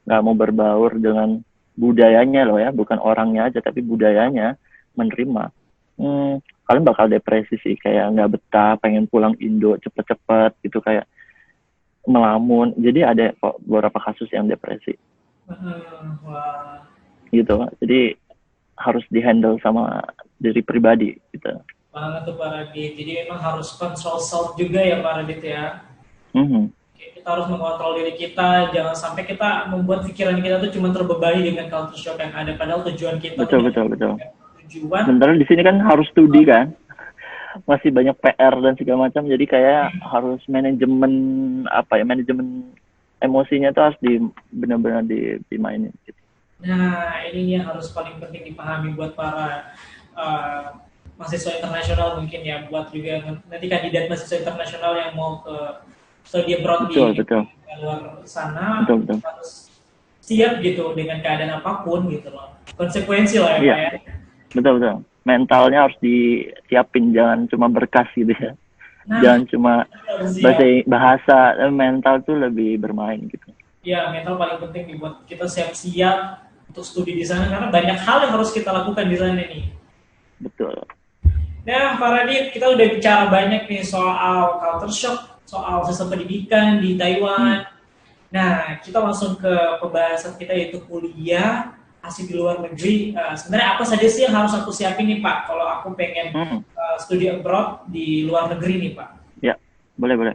nggak mau berbaur dengan budayanya loh ya, bukan orangnya aja tapi budayanya, menerima, kalian bakal depresi sih, kayak nggak betah, pengen pulang Indo cepet-cepet gitu, kayak melamun. Jadi ada kok beberapa kasus yang depresi. Wah. Gitu, jadi harus dihandle sama diri pribadi gitu. Banget tuh Pak Radit, jadi memang harus control self juga ya Pak Radit ya. Kita harus mengontrol diri kita, jangan sampai kita membuat pikiran kita tuh cuma terbebani dengan culture shock yang ada, padahal tujuan kita betul. Sementara di sini kan harus studi kan, masih banyak PR dan segala macam, jadi kayak harus manajemen emosinya tuh harus benar-benar dimainin gitu. Nah, ini yang harus paling penting dipahami buat para mahasiswa internasional mungkin ya, buat juga nanti kandidat mahasiswa internasional yang mau ke studi abroad Betul, di betul. luar sana Betul, betul. harus siap gitu dengan keadaan apapun gitu loh. Konsekuensi lah ya Iya, Pak ya. betul, betul. Mentalnya harus disiapin, jangan cuma berkas gitu ya. Nah, Jangan cuma harus siap. bahasa, mental tuh lebih bermain gitu. Ya, mental paling penting dibuat kita siap-siap untuk studi di sana karena banyak hal yang harus kita lakukan di sana nih. Betul. Nah, Pak Radit, kita udah bicara banyak nih soal culture shock, soal sistem pendidikan di Taiwan. Nah, kita langsung ke pembahasan kita yaitu kuliah asik di luar negeri. Sebenarnya apa saja sih yang harus aku siapin nih Pak kalau aku pengen studi abroad di luar negeri nih Pak? Ya, boleh, boleh.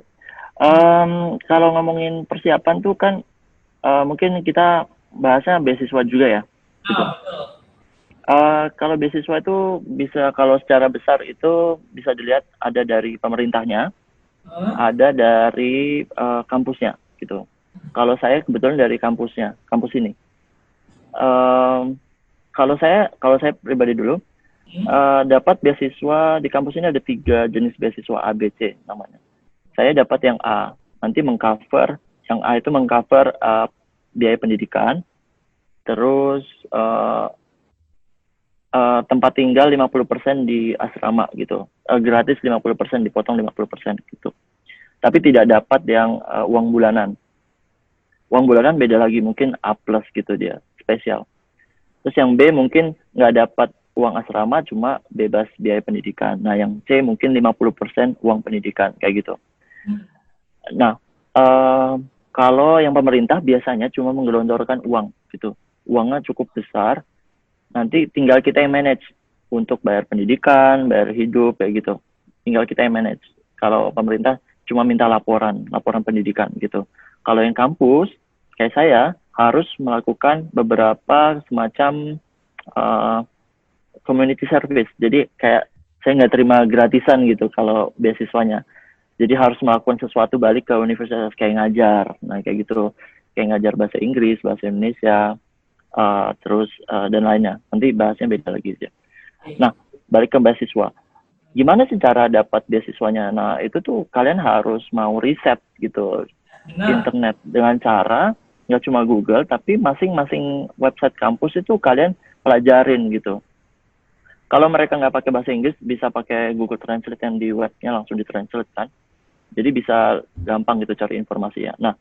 Kalau ngomongin persiapan tuh kan mungkin kita bahasnya beasiswa juga ya, gitu. Betul. Kalau beasiswa itu bisa, kalau secara besar itu bisa dilihat ada dari pemerintahnya, ada dari kampusnya, gitu. Kalau saya kebetulan dari kampusnya, kampus ini. Kalau saya pribadi dulu, dapat beasiswa di kampus ini ada 3 jenis beasiswa A, B, C namanya. Saya dapat yang A, nanti mengcover, yang A itu mengcover biaya pendidikan, terus tempat tinggal 50% di asrama gitu, gratis 50%, dipotong 50% gitu. Tapi tidak dapat yang uang bulanan. Uang bulanan beda lagi, mungkin A plus gitu dia, spesial. Terus yang B mungkin nggak dapat uang asrama, cuma bebas biaya pendidikan. Nah yang C mungkin 50% uang pendidikan, kayak gitu. Nah, kalau yang pemerintah biasanya cuma menggelontorkan uang gitu. Uangnya cukup besar, nanti tinggal kita yang manage untuk bayar pendidikan, bayar hidup, kayak gitu. Tinggal kita yang manage. Kalau pemerintah cuma minta laporan pendidikan gitu. Kalau yang kampus, kayak saya, harus melakukan beberapa semacam community service. Jadi kayak saya nggak terima gratisan gitu kalau beasiswanya. Jadi harus melakukan sesuatu balik ke universitas, kayak ngajar, nah kayak gitu, kayak ngajar bahasa Inggris, bahasa Indonesia, terus dan lainnya. Nanti bahasnya beda lagi aja. Nah, balik ke beasiswa. Gimana sih cara dapat beasiswanya? Nah, itu tuh kalian harus mau riset gitu, internet, dengan cara nggak cuma Google, tapi masing-masing website kampus itu kalian pelajarin gitu. Kalau mereka nggak pakai bahasa Inggris, bisa pakai Google Translate yang di webnya langsung ditranslate kan. Jadi bisa gampang gitu cari informasinya. Nah,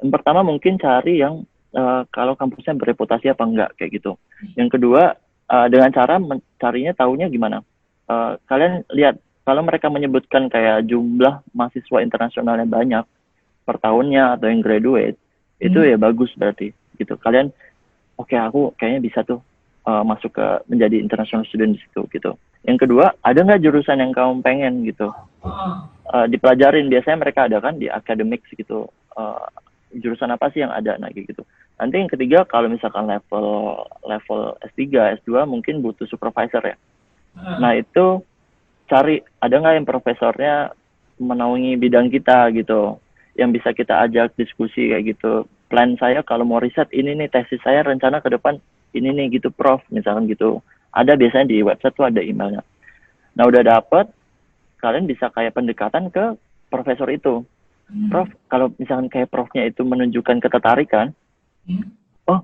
yang pertama mungkin cari yang kalau kampusnya bereputasi apa enggak, kayak gitu. Yang kedua, dengan cara mencarinya tahunya gimana. Kalian lihat, kalau mereka menyebutkan kayak jumlah mahasiswa internasionalnya banyak per tahunnya atau yang graduate, itu ya bagus berarti gitu. Kalian, oke, aku kayaknya bisa tuh masuk ke menjadi international student di situ gitu. Yang kedua, ada nggak jurusan yang kamu pengen gitu? Dipelajarin, biasanya mereka ada kan di academics gitu, jurusan apa sih yang ada, nah gitu. Nanti yang ketiga, kalau misalkan level S3, S2 mungkin butuh supervisor ya. Nah itu cari ada nggak yang profesornya menaungi bidang kita gitu, yang bisa kita ajak diskusi kayak gitu. Plan saya kalau mau riset ini nih, tesis saya rencana ke depan ini nih gitu prof, misalkan gitu. Ada biasanya di website tuh ada emailnya. Nah udah dapet, kalian bisa kayak pendekatan ke profesor itu. Prof, kalau misalkan kayak profnya itu menunjukkan ketertarikan, oh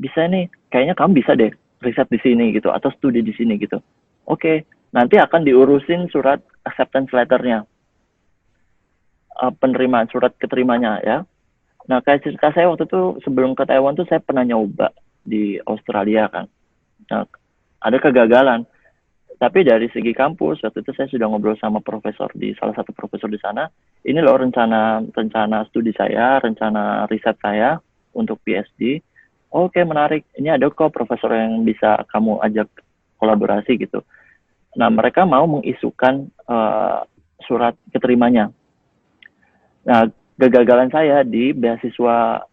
bisa nih, kayaknya kamu bisa deh riset di sini gitu, atau studi di sini gitu. Oke, nanti akan diurusin surat acceptance letternya, penerimaan, surat keterimanya ya. Nah kayak cerita saya waktu itu sebelum ke Taiwan tuh saya pernah nyoba di Australia kan. Nah, ada kegagalan. Tapi dari segi kampus, waktu itu saya sudah ngobrol sama profesor di salah satu profesor di sana. Ini loh rencana studi saya, rencana riset saya untuk PhD. Oke, menarik. Ini ada kok profesor yang bisa kamu ajak kolaborasi gitu. Nah, mereka mau mengisukan surat keterimanya. Nah, kegagalan saya di beasiswa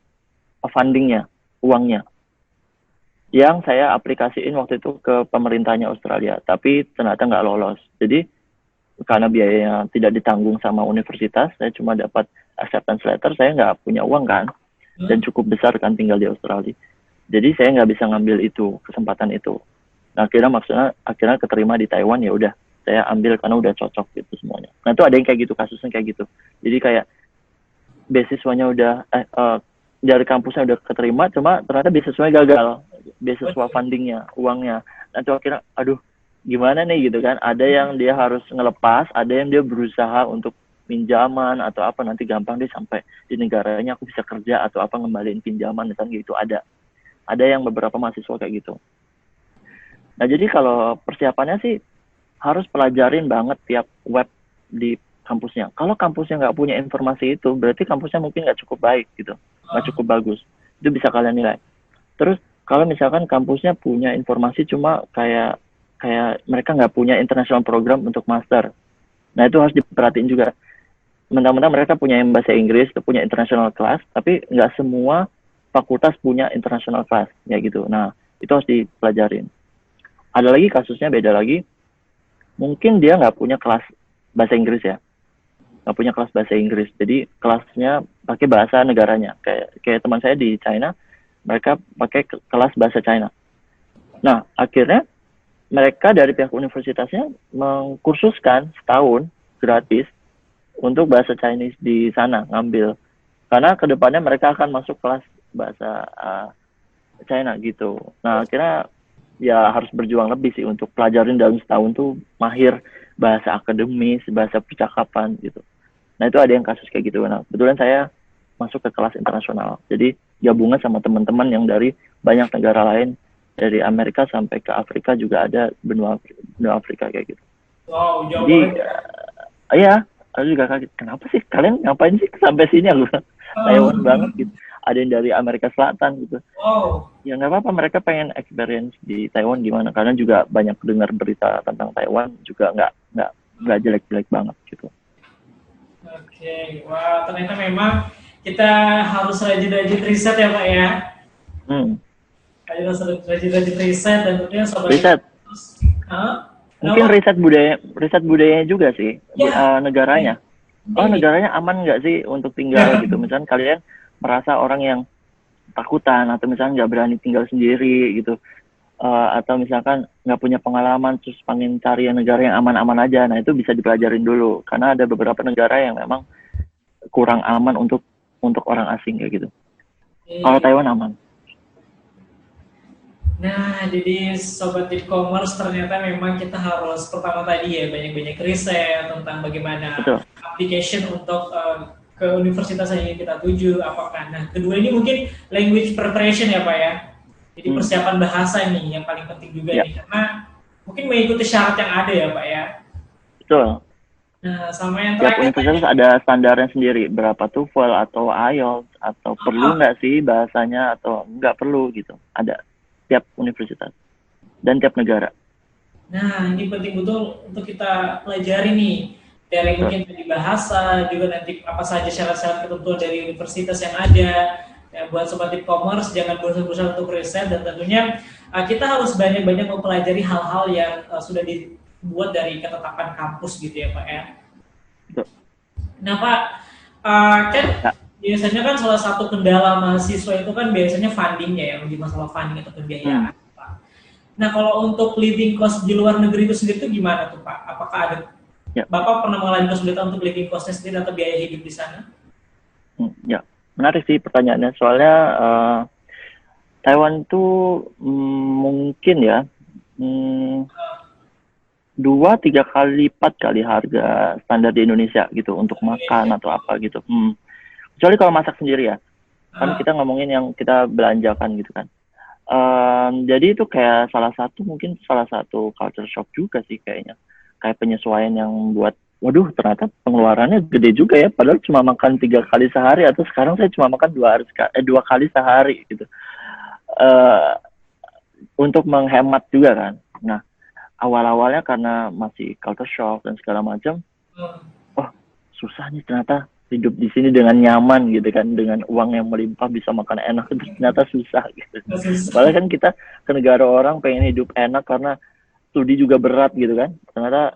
fundingnya, uangnya, yang saya aplikasiin waktu itu ke pemerintahnya Australia, tapi ternyata nggak lolos. Jadi karena biayanya tidak ditanggung sama universitas, saya cuma dapat acceptance letter, saya nggak punya uang kan, dan cukup besar kan tinggal di Australia. Jadi saya nggak bisa ngambil itu, kesempatan itu. Nah, akhirnya keterima di Taiwan, ya udah saya ambil karena udah cocok gitu semuanya. Nah, itu ada yang kayak gitu, kasusnya kayak gitu. Jadi kayak beasiswanya udah dari kampusnya udah keterima, cuma ternyata beasiswanya gagal, beasiswa fundingnya, uangnya. Nah, itu akhirnya aduh gimana nih gitu kan. Ada yang dia harus ngelepas, ada yang dia berusaha untuk pinjaman atau apa, nanti gampang deh sampai di negaranya aku bisa kerja atau apa ngembaliin pinjaman kan gitu. Ada yang beberapa mahasiswa kayak gitu. Nah, jadi kalau persiapannya sih harus pelajarin banget tiap web di kampusnya. Kalau kampusnya nggak punya informasi itu, berarti kampusnya mungkin nggak cukup baik gitu, nggak cukup bagus. Itu bisa kalian nilai. Terus kalau misalkan kampusnya punya informasi cuma kayak mereka nggak punya international program untuk master. Nah, itu harus diperhatiin juga. Mentang-mentang mereka punya yang bahasa Inggris, punya international class, tapi nggak semua fakultas punya international class, ya gitu. Nah, itu harus dipelajarin. Ada lagi kasusnya beda lagi, mungkin dia nggak punya kelas bahasa Inggris ya, nggak punya kelas bahasa Inggris, jadi kelasnya pakai bahasa negaranya. Kayak teman saya di China, mereka pakai kelas bahasa China. Nah, akhirnya mereka dari pihak universitasnya mengkursuskan setahun gratis untuk bahasa Chinese di sana ngambil, karena kedepannya mereka akan masuk kelas bahasa China gitu. Nah, akhirnya ya harus berjuang lebih sih untuk pelajarin dalam setahun tuh mahir bahasa akademis, bahasa percakapan gitu. Nah, itu ada yang kasus kayak gitu. Nah, kebetulan saya masuk ke kelas internasional. Jadi gabungan sama teman-teman yang dari banyak negara lain, dari Amerika sampai ke Afrika juga ada, benua Afrika kayak gitu. Wow, jauh Jadi banget. iya, aku juga kaget. Kenapa sih kalian ngapain sih sampai sini? Aku Taiwan banget gitu. Ada yang dari Amerika Selatan gitu. Wow. Ya nggak apa-apa, mereka pengen experience di Taiwan gimana, karena juga banyak dengar berita tentang Taiwan juga nggak jelek-jelek banget gitu. Oke, wah ternyata memang kita harus rajin-rajin riset ya Pak ya. Harus rajin-rajin riset dan tentunya sobat Riset. Mungkin riset budayanya juga sih, ya. Negaranya. Oh, negaranya aman nggak sih untuk tinggal gitu. Misalnya kalian merasa orang yang takutan atau misalnya nggak berani tinggal sendiri gitu, atau misalkan nggak punya pengalaman terus pengen cari negara yang aman-aman aja. Nah, itu bisa dipelajarin dulu karena ada beberapa negara yang memang kurang aman untuk orang asing kayak gitu. Kalau Taiwan aman. Nah, jadi sobat e-commerce ternyata memang kita harus pertama tadi ya banyak-banyak riset tentang bagaimana application untuk ke universitas yang ingin kita tuju, apakah. Nah, kedua ini mungkin language preparation ya Pak ya. Jadi persiapan bahasa nih yang paling penting juga nih, karena mungkin mengikuti syarat yang ada ya Pak ya. Betul. Nah, sama yang tiap universitas ada standarnya sendiri, berapa TOEFL atau IELTS atau perlu nggak sih bahasanya atau nggak perlu gitu. Ada tiap universitas dan tiap negara. Nah, ini penting betul untuk kita pelajari nih. Dari mungkin dari bahasa, juga nanti apa saja syarat-syarat ketentuan dari universitas yang ada. Ya, buat sobat e-commerce jangan bosan-bosan untuk riset, dan tentunya kita harus banyak-banyak mempelajari hal-hal yang sudah dibuat dari ketetapan kampus gitu ya Pak ya. Nah Pak, kan biasanya kan salah satu kendala mahasiswa itu kan biasanya fundingnya ya, menjadi masalah funding atau pembiayaan. Pak. Nah kalau untuk living cost di luar negeri itu sendiri itu gimana tuh Pak? Apakah ada Bapak pernah mengalami kesulitan untuk living costnya sendiri atau biaya hidup di sana? Ya, menarik sih pertanyaannya. Soalnya Taiwan tuh mungkin ya 2-3 kali lipat kali harga standar di Indonesia gitu untuk makan atau apa gitu. Kecuali kalau masak sendiri ya. Kan kita ngomongin yang kita belanjakan gitu kan. Jadi itu kayak salah satu culture shock juga sih kayaknya. Kayak penyesuaian yang buat, waduh ternyata pengeluarannya gede juga ya. Padahal cuma makan 3 kali sehari, atau sekarang saya cuma makan 2 kali sehari gitu. Untuk menghemat juga kan. Nah, awal-awalnya karena masih culture shock dan segala macam, susah nih ternyata hidup di sini dengan nyaman gitu kan, dengan uang yang melimpah bisa makan enak, itu ternyata susah gitu. Padahal kan kita ke negara orang pengen hidup enak karena studi juga berat gitu kan, ternyata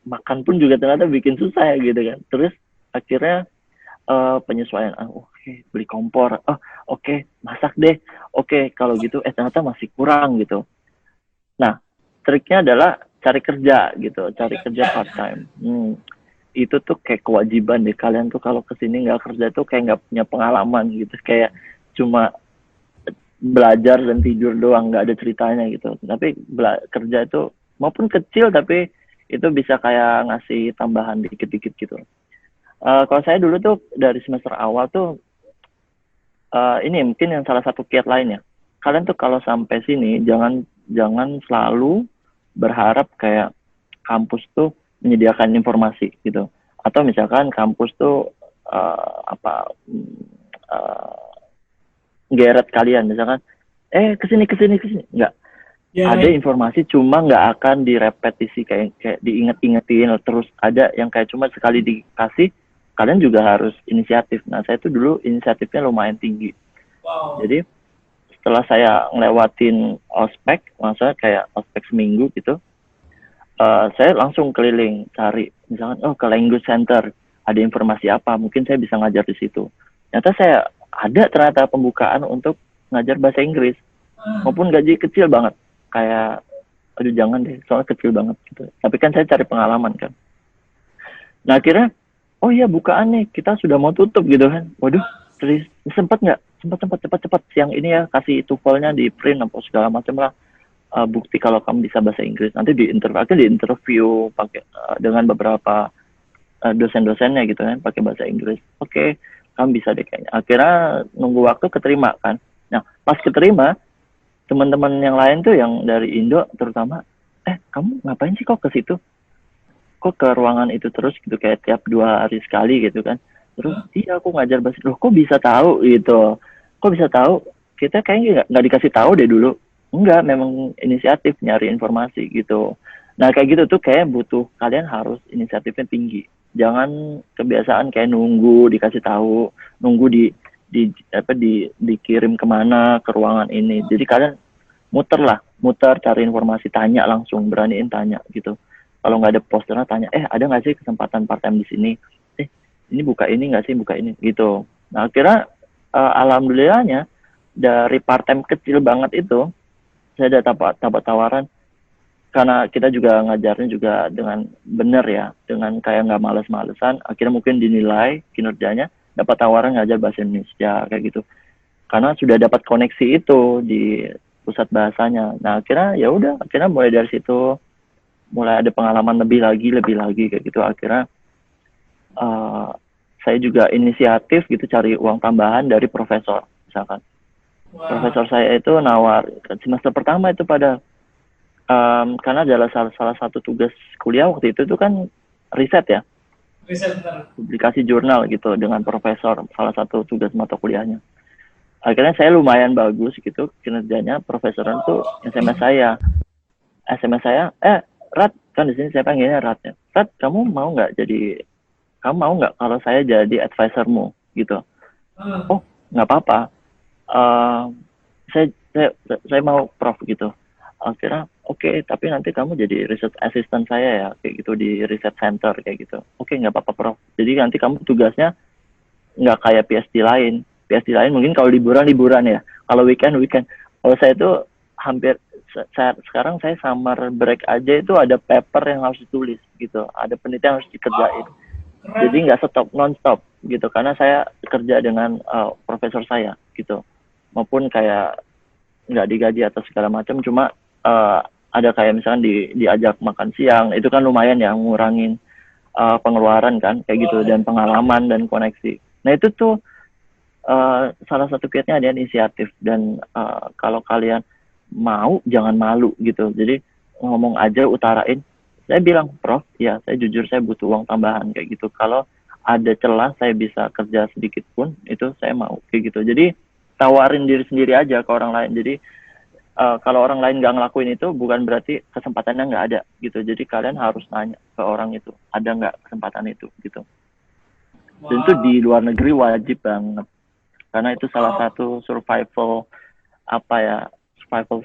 makan pun juga ternyata bikin susah ya gitu kan. Terus akhirnya penyesuaian. Oke, beli kompor. Oke, masak deh. Oke, kalau gitu ternyata masih kurang gitu. Nah, triknya adalah cari kerja gitu, cari kerja part time. Itu tuh kayak kewajiban deh kalian tuh kalau kesini nggak kerja tuh kayak nggak punya pengalaman gitu, kayak cuma belajar dan tidur doang, nggak ada ceritanya gitu. Tapi kerja itu maupun kecil tapi itu bisa kayak ngasih tambahan dikit-dikit gitu. Kalau saya dulu tuh dari semester awal tuh ini mungkin yang salah satu kiat lainnya. Kalian tuh kalau sampai sini jangan selalu berharap kayak kampus tuh menyediakan informasi gitu. Atau misalkan kampus tuh geret kalian misalkan kesini nggak ada informasi cuma nggak akan direpetisi kayak diinget-ingetin terus, ada yang kayak cuma sekali dikasih kalian juga harus inisiatif. Nah saya tuh dulu inisiatifnya lumayan tinggi. Jadi setelah saya ngelewatin ospek, maksudnya kayak ospek seminggu gitu, saya langsung keliling cari misalkan ke language center ada informasi apa, mungkin saya bisa ngajar di situ. Ternyata saya ternyata pembukaan untuk ngajar bahasa Inggris, maupun gaji kecil banget, kayak aduh jangan deh soalnya kecil banget gitu, tapi kan saya cari pengalaman kan. Nah akhirnya oh iya bukaan nih, kita sudah mau tutup gitu kan, waduh sempat cepat siang ini ya kasih TOEFL-nya di print apa segala macam lah, bukti kalau kamu bisa bahasa Inggris. Nanti di interview pakai dengan beberapa dosen-dosennya gitu kan pakai bahasa Inggris. Oke, kamu bisa deh kayaknya. Akhirnya nunggu waktu keterima kan. Nah pas keterima, teman-teman yang lain tuh yang dari Indo terutama, kamu ngapain sih kok ke situ? Kok ke ruangan itu terus gitu, kayak tiap 2 hari sekali gitu kan. Terus iya aku ngajar bahasa. Loh kok bisa tahu gitu? Kok bisa tahu? Kita kayaknya nggak dikasih tahu deh dulu. Enggak, memang inisiatif nyari informasi gitu. Nah kayak gitu tuh kayak butuh, kalian harus inisiatifnya tinggi. Jangan kebiasaan kayak nunggu dikasih tahu, nunggu dikirim kemana ke ruangan ini. Jadi kalian muter cari informasi, tanya langsung, beraniin tanya gitu. Kalau nggak ada posternya tanya, ada nggak sih kesempatan part time di sini? Ini buka ini nggak sih, buka ini gitu. Nah akhirnya alhamdulillahnya dari part time kecil banget itu saya ada dapat tawaran, karena kita juga ngajarnya juga dengan benar ya, dengan kayak nggak males-malesan. Akhirnya mungkin dinilai kinerjanya, dapat tawaran ngajar bahasa Indonesia kayak gitu. Karena sudah dapat koneksi itu di pusat bahasanya. Nah akhirnya ya udah, akhirnya mulai dari situ mulai ada pengalaman lebih lagi kayak gitu. Akhirnya saya juga inisiatif gitu cari uang tambahan dari profesor misalkan. Profesor saya itu nawar semester pertama itu pada karena adalah salah satu tugas kuliah waktu itu kan riset ya, publikasi jurnal gitu dengan profesor, salah satu tugas mata kuliahnya. Akhirnya saya lumayan bagus gitu kinerjanya. Profesor itu SMS saya Rat, kan di sini saya panggilnya Rat ya. Rat, kamu mau nggak kalau saya jadi advisermu gitu? Oh nggak apa-apa. Saya mau prof gitu. Akhirnya oke, tapi nanti kamu jadi research assistant saya ya kayak gitu di research center kayak gitu. Oke, nggak apa-apa prof. Jadi nanti kamu tugasnya nggak kayak PhD lain mungkin kalau liburan ya, kalau weekend. Kalau saya itu hampir sekarang saya summer break aja itu ada paper yang harus ditulis gitu, ada penelitian yang harus dikerjain. Jadi nggak non-stop gitu, karena saya kerja dengan profesor saya gitu, maupun kayak nggak digaji atau segala macam, cuma ada kayak misalkan diajak makan siang, itu kan lumayan ya ngurangin pengeluaran kan kayak gitu, dan pengalaman dan koneksi. Nah itu tuh salah satu kiatnya ada inisiatif, dan kalau kalian mau jangan malu gitu, jadi ngomong aja, utarain. Saya bilang, Prof, ya saya jujur saya butuh uang tambahan kayak gitu. Kalau ada celah saya bisa kerja sedikit pun, itu saya mau kayak gitu. Jadi tawarin diri sendiri aja ke orang lain. Jadi kalau orang lain nggak ngelakuin itu, bukan berarti kesempatannya nggak ada gitu. Jadi kalian harus nanya ke orang itu, ada nggak kesempatan itu gitu. Dan itu di luar negeri wajib banget, karena itu salah satu survival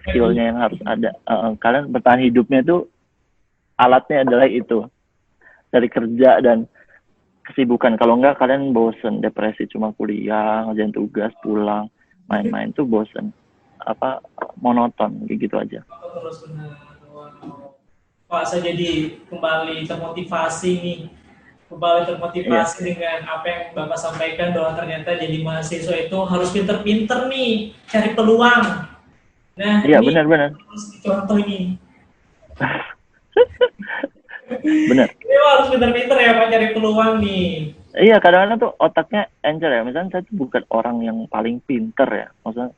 skill-nya yang harus ada. Kalian bertahan hidupnya itu alatnya adalah itu, dari kerja dan kesibukan. Kalau enggak kalian bosen, depresi, cuma kuliah, ngerjain tugas, pulang, main-main tuh bosen. Apa, monoton, kayak gitu aja. Terus benar. Pak, saya jadi kembali termotivasi nih. Kembali Iya, termotivasi dengan apa yang Bapak sampaikan bahwa ternyata jadi mahasiswa itu harus pinter-pinter nih, cari peluang. Nah, iya ini benar-benar, harus dicontoh ini. benar. Ini harus pinter-pinter ya Pak cari peluang nih. Iya, kadang-kadang tuh otaknya encer ya. Misalnya saya tuh bukan orang yang paling pinter ya, maksudnya.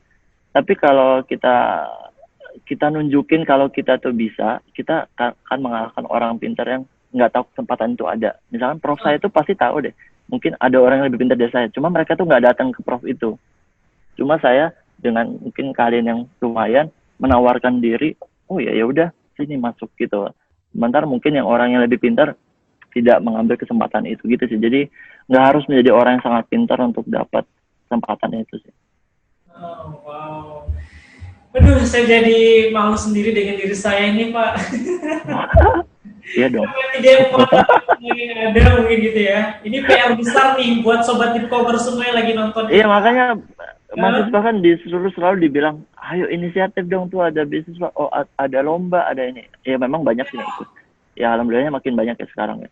Tapi kalau kita nunjukin kalau kita tuh bisa, kita akan mengalahkan orang pinter yang nggak tahu kesempatan itu ada. Misalkan prof saya tuh pasti tahu deh. Mungkin ada orang yang lebih pintar dari saya. Cuma mereka tuh nggak datang ke prof itu. Cuma saya dengan mungkin kalian yang lumayan menawarkan diri, oh ya udah sini masuk gitu. Sementara mungkin yang orang yang lebih pintar tidak mengambil kesempatan itu gitu sih. Jadi nggak harus menjadi orang yang sangat pintar untuk dapat kesempatan itu sih. Oh, wow. Aduh, saya jadi malu sendiri dengan diri saya ini, Pak. Iya dong. Tiga yang ada mungkin gitu ya. Ini PR besar nih buat sobat e-commerce semua yang lagi nonton. Iya makanya mahasiswa kan disuruh selalu dibilang, ayo inisiatif dong tuh ada beasiswa, oh ada lomba, ada ini. Ya memang banyak sih itu. Ya alhamdulillahnya makin banyak ya sekarang ya.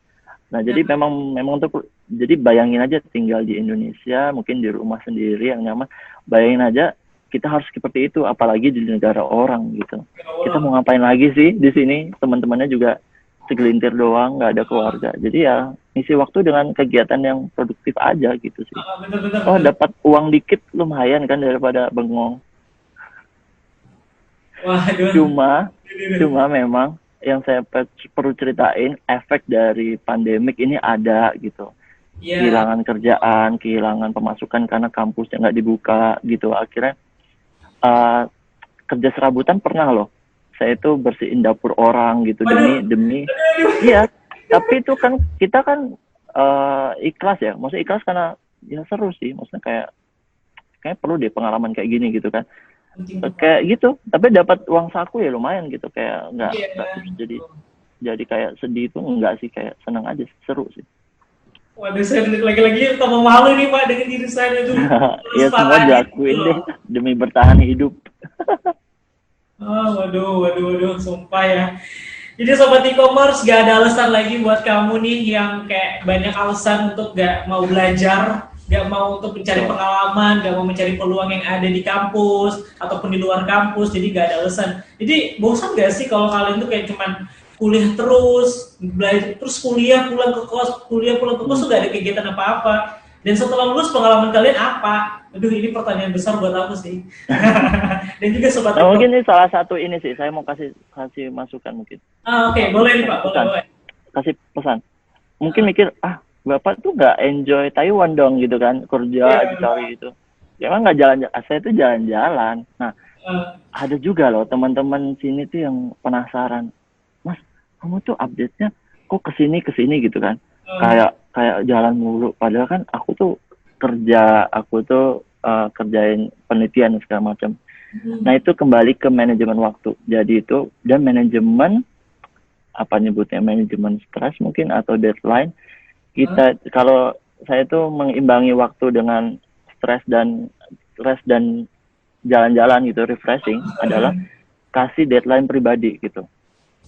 Nah jadi memang tuh jadi bayangin aja tinggal di Indonesia, mungkin di rumah sendiri yang nyaman. Bayangin aja kita harus seperti itu, apalagi di negara orang gitu. Kita mau ngapain lagi sih di sini? Teman-temannya juga segelintir doang, nggak ada keluarga. Jadi ya ngisi waktu dengan kegiatan yang produktif aja gitu sih. Bener-bener. Oh dapat uang dikit lumayan kan daripada bengong. Waduh. Cuma memang yang saya perlu ceritain efek dari pandemik ini ada gitu. Yeah. Kehilangan kerjaan, kehilangan pemasukan karena kampusnya nggak dibuka gitu. Akhirnya kerja serabutan pernah loh. Saya itu bersihin dapur orang gitu demi iya. Tapi itu kan kita kan ikhlas ya. Maksudnya ikhlas karena ya seru sih. Maksudnya kayak perlu deh pengalaman kayak gini gitu kan. Kayak gitu. Tapi dapat uang saku ya lumayan gitu. Kayak nggak jadi kayak sedih itu enggak sih, kayak seneng aja, seru sih. Waduh, saya lagi-lagi tambah malu nih Pak dengan diri saya itu. Ya semua dilakuin deh demi bertahan hidup. Waduh, sumpah ya. Jadi sobat e-commerce, gak ada alasan lagi buat kamu nih yang kayak banyak alasan untuk gak mau belajar, gak mau untuk mencari pengalaman, gak mau mencari peluang yang ada di kampus ataupun di luar kampus. Jadi gak ada alasan. Jadi bosan gak sih kalau kalian tuh kayak cuman kuliah terus, belajar terus kuliah pulang ke kos, tuh gak ada kegiatan apa-apa. Dan setelah lulus pengalaman kalian apa? Aduh, ini pertanyaan besar buat aku sih. Dan juga sobat. Nah, mungkin ini salah satu ini sih, saya mau kasih masukan mungkin. Oke, boleh nih Pak, boleh. Kasih pesan. Mungkin mikir, Bapak tuh nggak enjoy Taiwan dong gitu kan, kerja dicari gitu. Ya emang nggak jalan-jalan, saya tuh jalan-jalan. Nah, ada juga loh teman-teman sini tuh yang penasaran, Mas, kamu tuh update-nya kok kesini gitu kan. Kayak jalan mulu, padahal kan aku tuh kerjain penelitian segala macam. Nah itu kembali ke manajemen waktu. Jadi itu dan manajemen manajemen stres mungkin atau deadline. Kita kalau saya tuh mengimbangi waktu dengan stres dan jalan-jalan gitu, refreshing adalah kasih deadline pribadi gitu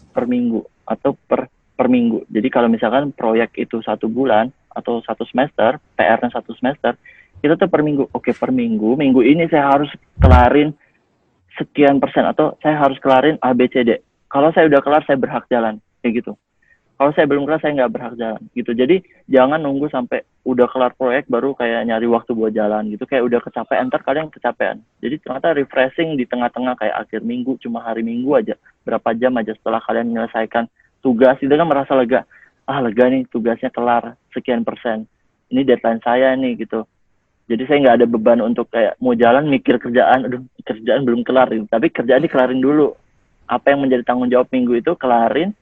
per minggu atau per minggu. Jadi kalau misalkan proyek itu 1 bulan atau 1 semester, PR-nya 1 semester, kita tuh per minggu. Oke, per minggu ini saya harus kelarin sekian persen atau saya harus kelarin A, B, C, D. Kalau saya udah kelar, saya berhak jalan. Kayak gitu. Kalau saya belum kelar, saya nggak berhak jalan. Gitu. Jadi jangan nunggu sampai udah kelar proyek baru kayak nyari waktu buat jalan gitu. Kayak udah kecapean, ntar kalian kecapean. Jadi ternyata refreshing di tengah-tengah kayak akhir minggu, cuma hari Minggu aja. Berapa jam aja setelah kalian menyelesaikan tugas, itu kan merasa lega. Lega nih tugasnya kelar sekian persen. Ini deadline saya nih gitu. Jadi saya nggak ada beban untuk kayak mau jalan mikir kerjaan, kerjaan belum kelar gitu. Tapi kerjaan dikelarin dulu. Apa yang menjadi tanggung jawab minggu itu kelarin,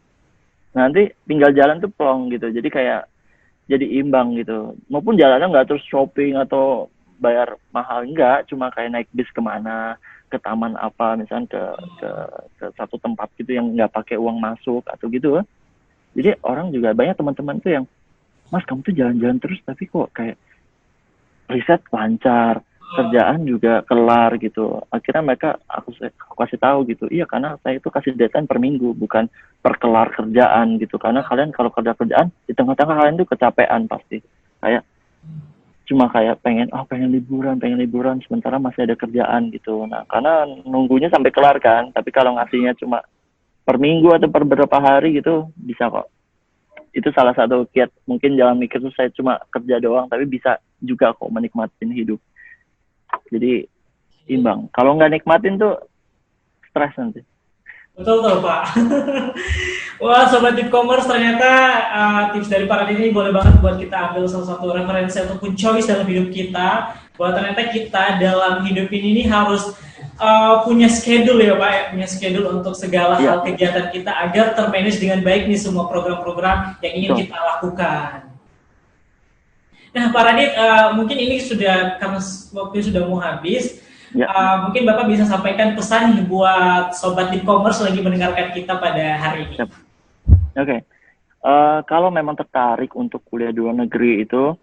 nanti tinggal jalan tuh plong gitu. Jadi kayak jadi imbang gitu. Maupun jalannya nggak terus shopping atau bayar mahal, enggak. Cuma kayak naik bis kemana, ke taman apa, misalnya ke satu tempat gitu yang nggak pakai uang masuk atau gitu. Jadi orang juga banyak teman-teman tuh yang Mas kamu tuh jalan-jalan terus tapi kok kayak riset lancar, kerjaan juga kelar gitu. Akhirnya mereka aku kasih tahu gitu. Iya karena saya itu kasih deadline per minggu bukan per kelar kerjaan gitu. Karena kalian kalau kerja kerjaan di tengah-tengah kalian tuh kecapean pasti. Kayak cuma kayak pengen liburan sementara masih ada kerjaan gitu. Nah, karena nunggunya sampai kelar kan. Tapi kalau ngasihnya cuma per minggu atau per beberapa hari gitu bisa kok. Itu salah satu kiat. Mungkin jangan mikir tuh saya cuma kerja doang, tapi bisa juga kok menikmatin hidup. Jadi imbang. Kalau nggak nikmatin tuh stres nanti. Betul tuh Pak. Wah Sobat e-commerce, ternyata tips dari para ini boleh banget buat kita ambil salah satu referensi ataupun choice dalam hidup kita. Bahwa ternyata kita dalam hidup ini harus punya schedule ya Pak, punya schedule untuk segala hal kegiatan kita agar termanage dengan baik nih semua program-program yang ingin kita lakukan. Nah Pak Radit, mungkin ini sudah karena waktu sudah mau habis. Mungkin Bapak bisa sampaikan pesan nih buat Sobat e-commerce lagi mendengarkan kita pada hari ini. Oke. Kalau memang tertarik untuk kuliah di luar negeri itu,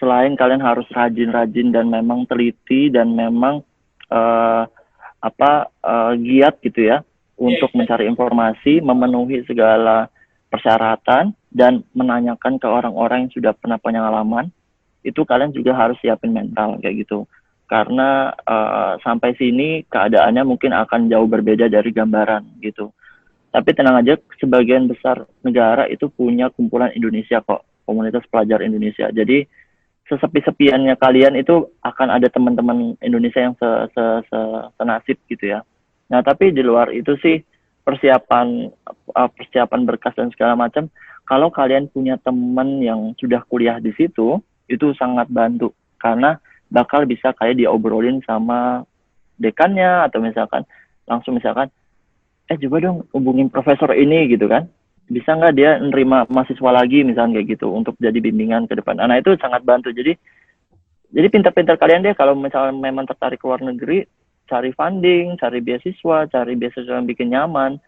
selain kalian harus rajin-rajin dan memang teliti dan memang giat gitu ya untuk mencari informasi, memenuhi segala persyaratan dan menanyakan ke orang-orang yang sudah pernah pengalaman, itu kalian juga harus siapin mental kayak gitu. Karena sampai sini keadaannya mungkin akan jauh berbeda dari gambaran gitu. Tapi tenang aja, sebagian besar negara itu punya kumpulan Indonesia kok, komunitas pelajar Indonesia. Jadi sesepi-sepiannya kalian itu akan ada teman-teman Indonesia yang senasib gitu ya. Nah tapi di luar itu sih persiapan berkas dan segala macam. Kalau kalian punya teman yang sudah kuliah di situ, itu sangat bantu karena bakal bisa kayak diobrolin sama dekannya atau misalkan langsung coba dong hubungin profesor ini gitu kan, bisa nggak dia nerima mahasiswa lagi misalnya kayak gitu untuk jadi bimbingan ke depan. Nah itu sangat bantu. Jadi pintar-pintar kalian deh kalau misalnya memang tertarik ke luar negeri, cari funding, cari beasiswa yang bikin nyaman,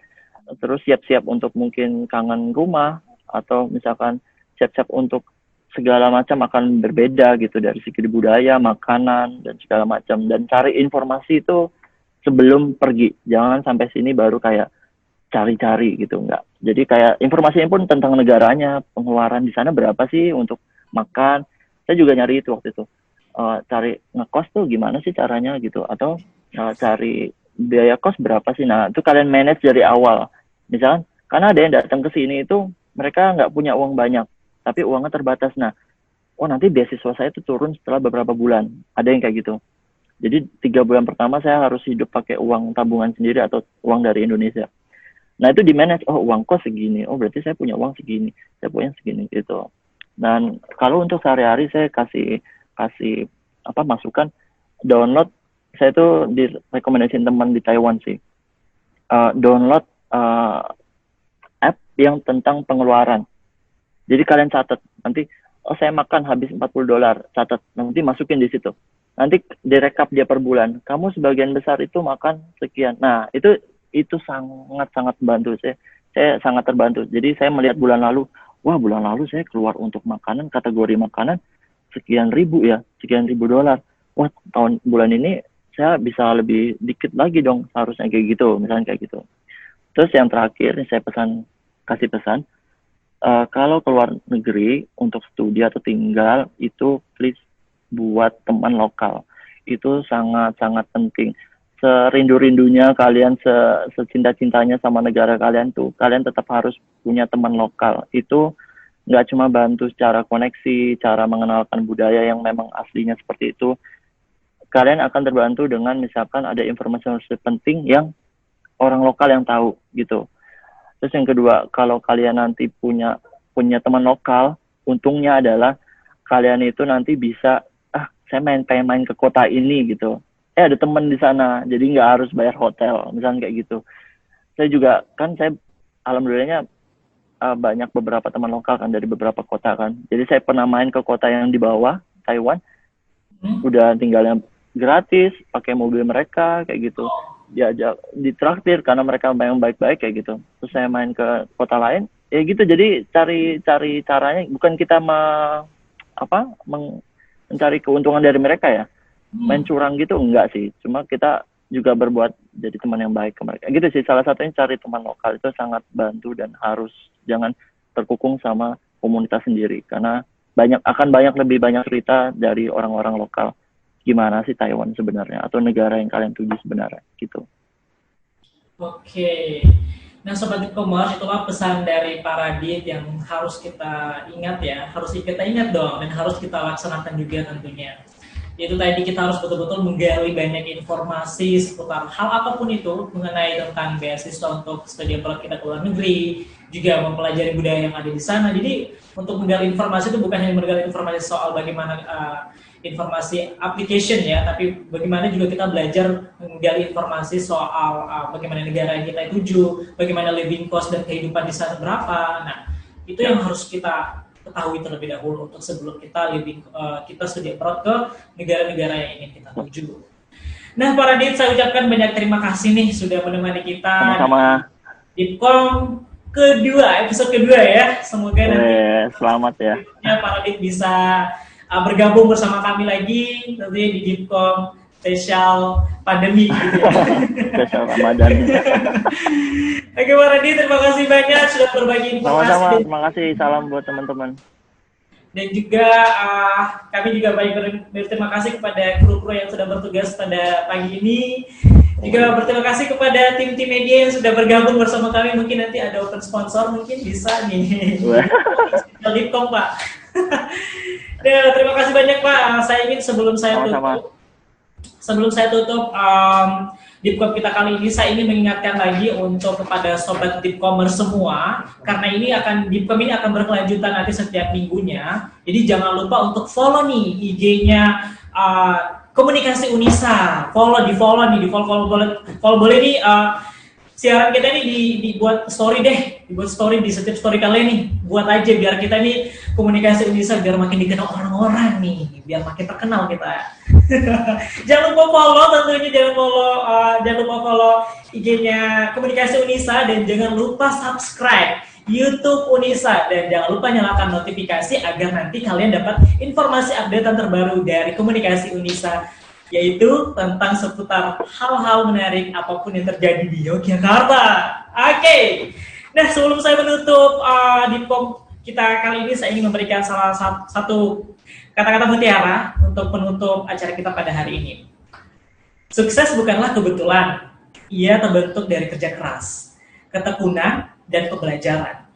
terus siap-siap untuk mungkin kangen rumah atau misalkan siap-siap untuk segala macam akan berbeda gitu dari segi budaya, makanan dan segala macam, dan cari informasi itu sebelum pergi. Jangan sampai sini baru kayak cari-cari gitu, enggak. Jadi kayak informasinya pun tentang negaranya, pengeluaran di sana berapa sih untuk makan. Saya juga nyari itu waktu itu. Cari ngekos tuh gimana sih caranya gitu, atau cari biaya kos berapa sih. Nah, itu kalian manage dari awal. Misalkan karena ada yang datang ke sini itu mereka nggak punya uang banyak, tapi uangnya terbatas. Nah, nanti beasiswa saya itu turun setelah beberapa bulan. Ada yang kayak gitu. Jadi 3 bulan pertama saya harus hidup pakai uang tabungan sendiri atau uang dari Indonesia. Nah itu di manage, uang kos segini, berarti saya punya uang segini, saya punya segini gitu. Dan kalau untuk sehari-hari saya kasih masukan, download, saya tuh direkomendasiin teman di Taiwan sih, download app yang tentang pengeluaran. Jadi kalian catat, nanti saya makan habis $40, catat, nanti masukin di situ. Nanti direkap dia per bulan. Kamu sebagian besar itu makan sekian. Nah, itu sangat-sangat bantu. Saya sangat terbantu. Jadi saya melihat bulan lalu, bulan lalu saya keluar untuk makanan, kategori makanan sekian ribu $. Wah, bulan ini saya bisa lebih dikit lagi dong, harusnya kayak gitu, misalnya kayak gitu. Terus yang terakhir, saya kasih pesan, kalau keluar negeri untuk studi atau tinggal, itu please buat teman lokal. Itu sangat-sangat penting. Serindu-rindunya kalian, secinta-cintanya sama negara kalian tuh, kalian tetap harus punya teman lokal. Itu nggak cuma bantu secara koneksi, cara mengenalkan budaya yang memang aslinya seperti itu. Kalian akan terbantu dengan misalkan ada informasi penting yang orang lokal yang tahu gitu. Terus yang kedua, kalau kalian nanti punya teman lokal, untungnya adalah kalian itu nanti bisa, saya pengen main ke kota ini gitu. Ada teman di sana, jadi nggak harus bayar hotel, misalnya kayak gitu. Saya juga, saya alhamdulillahnya banyak beberapa teman lokal kan dari beberapa kota kan. Jadi saya pernah main ke kota yang di bawah, Taiwan, udah tinggalnya gratis, pakai mobil mereka, kayak gitu. Diajak ditraktir karena mereka memang baik-baik kayak gitu. Terus saya main ke kota lain, ya gitu. Jadi cari caranya, bukan kita mencari keuntungan dari mereka ya, main curang gitu enggak sih, cuma kita juga berbuat jadi teman yang baik ke mereka gitu sih. Salah satunya cari teman lokal itu sangat bantu, dan harus jangan terkukung sama komunitas sendiri, karena lebih banyak cerita dari orang-orang lokal gimana sih Taiwan sebenarnya, atau negara yang kalian tuju sebenarnya gitu. Oke. Nah, Sobat E-commerce, itulah pesan dari para Dit yang harus kita ingat ya, harus kita ingat dong, dan harus kita laksanakan juga tentunya. Yaitu tadi kita harus betul-betul menggali banyak informasi seputar hal apapun itu mengenai tentang beasiswa untuk studi abroad kita ke luar negeri, juga mempelajari budaya yang ada di sana. Jadi untuk menggali informasi itu bukan hanya menggali informasi soal bagaimana informasi application ya, tapi bagaimana juga kita belajar menggali informasi soal bagaimana negara yang kita tuju, bagaimana living cost dan kehidupan di sana berapa. Nah, itu yang harus kita ketahui terlebih dahulu untuk sebelum kita studi abroad ke negara-negara yang ingin kita tuju. Nah, para Dit, saya ucapkan banyak terima kasih nih sudah menemani kita. Sama-sama. Dipcom episode kedua ya. Semoga nanti selamat ya. Para Dit bisa bergabung bersama kami lagi nanti di Dipcom spesial pandemi gitu ya. Spesial Ramadan. Oke, Pak Radi, terima kasih banyak sudah berbagi informasi. Sama-sama, terima kasih. Salam buat teman-teman. Dan juga kami juga berterima kasih kepada kru-kru yang sudah bertugas pada pagi ini. Juga berterima kasih kepada tim-tim media yang sudah bergabung bersama kami. Mungkin nanti ada open sponsor, mungkin bisa nih. Dipcom, Pak. Ya, terima kasih banyak, Pak. Saya ingin sebelum saya tutup Dipcom kita kali ini, saya ingin mengingatkan lagi untuk kepada sobat Dipcomers semua, karena Dipcom ini akan berkelanjutan nanti setiap minggunya. Jadi jangan lupa untuk follow nih IG-nya Komunikasi Unisa. Follow boleh nih. Siaran kita ini dibuat story di setiap story kalian nih, buat aja biar kita nih Komunikasi Unisa biar makin dikenal orang-orang nih, biar makin terkenal kita. Jangan lupa follow tentunya, jangan lupa follow IG-nya Komunikasi Unisa, dan jangan lupa subscribe YouTube Unisa, dan jangan lupa nyalakan notifikasi agar nanti kalian dapat informasi updatean terbaru dari Komunikasi Unisa, yaitu tentang seputar hal-hal menarik apapun yang terjadi di Yogyakarta. Oke. Nah, sebelum saya menutup Dipcom kita kali ini, saya ingin memberikan salah satu kata-kata mutiara untuk penutup acara kita pada hari ini. Sukses bukanlah kebetulan, ia terbentuk dari kerja keras, ketekunan, dan pembelajaran,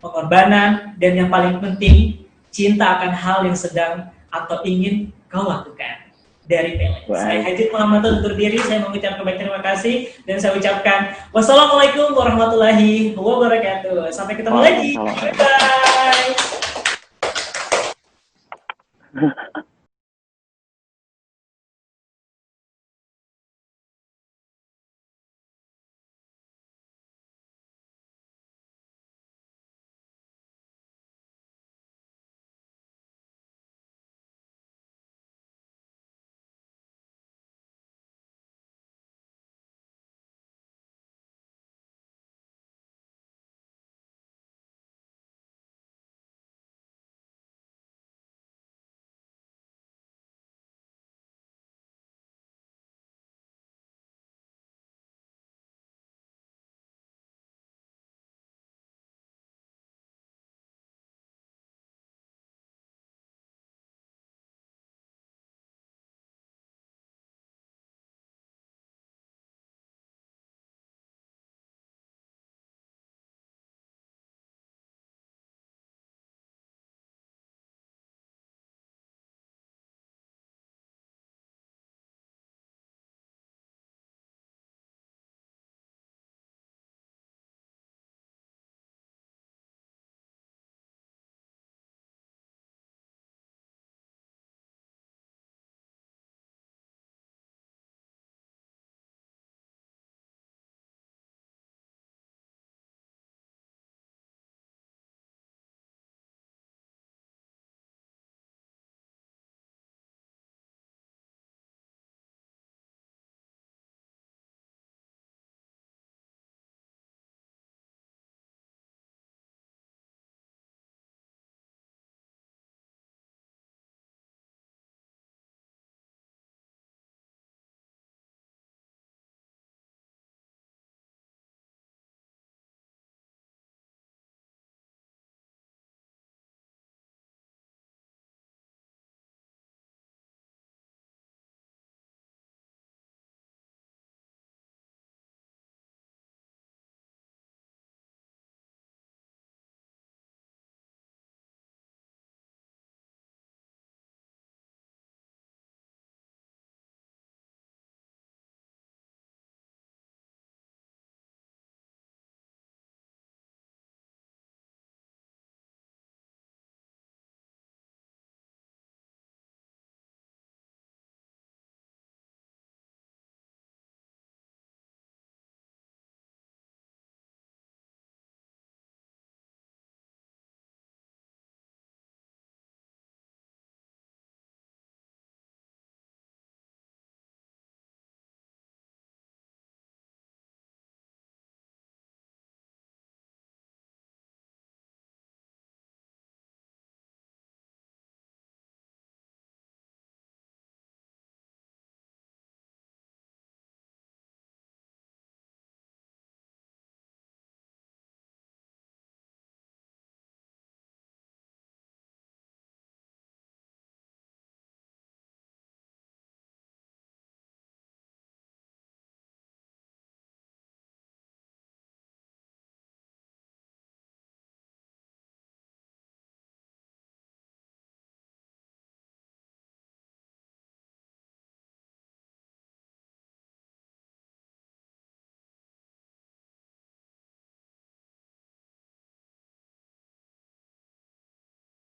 pengorbanan, dan yang paling penting, cinta akan hal yang sedang atau ingin kau lakukan. Dari Pele. Saya Hajit Muhammad undur diri, saya mengucapkan banyak terima kasih, dan saya ucapkan wassalamualaikum warahmatullahi wabarakatuh. Sampai ketemu lagi. Bye.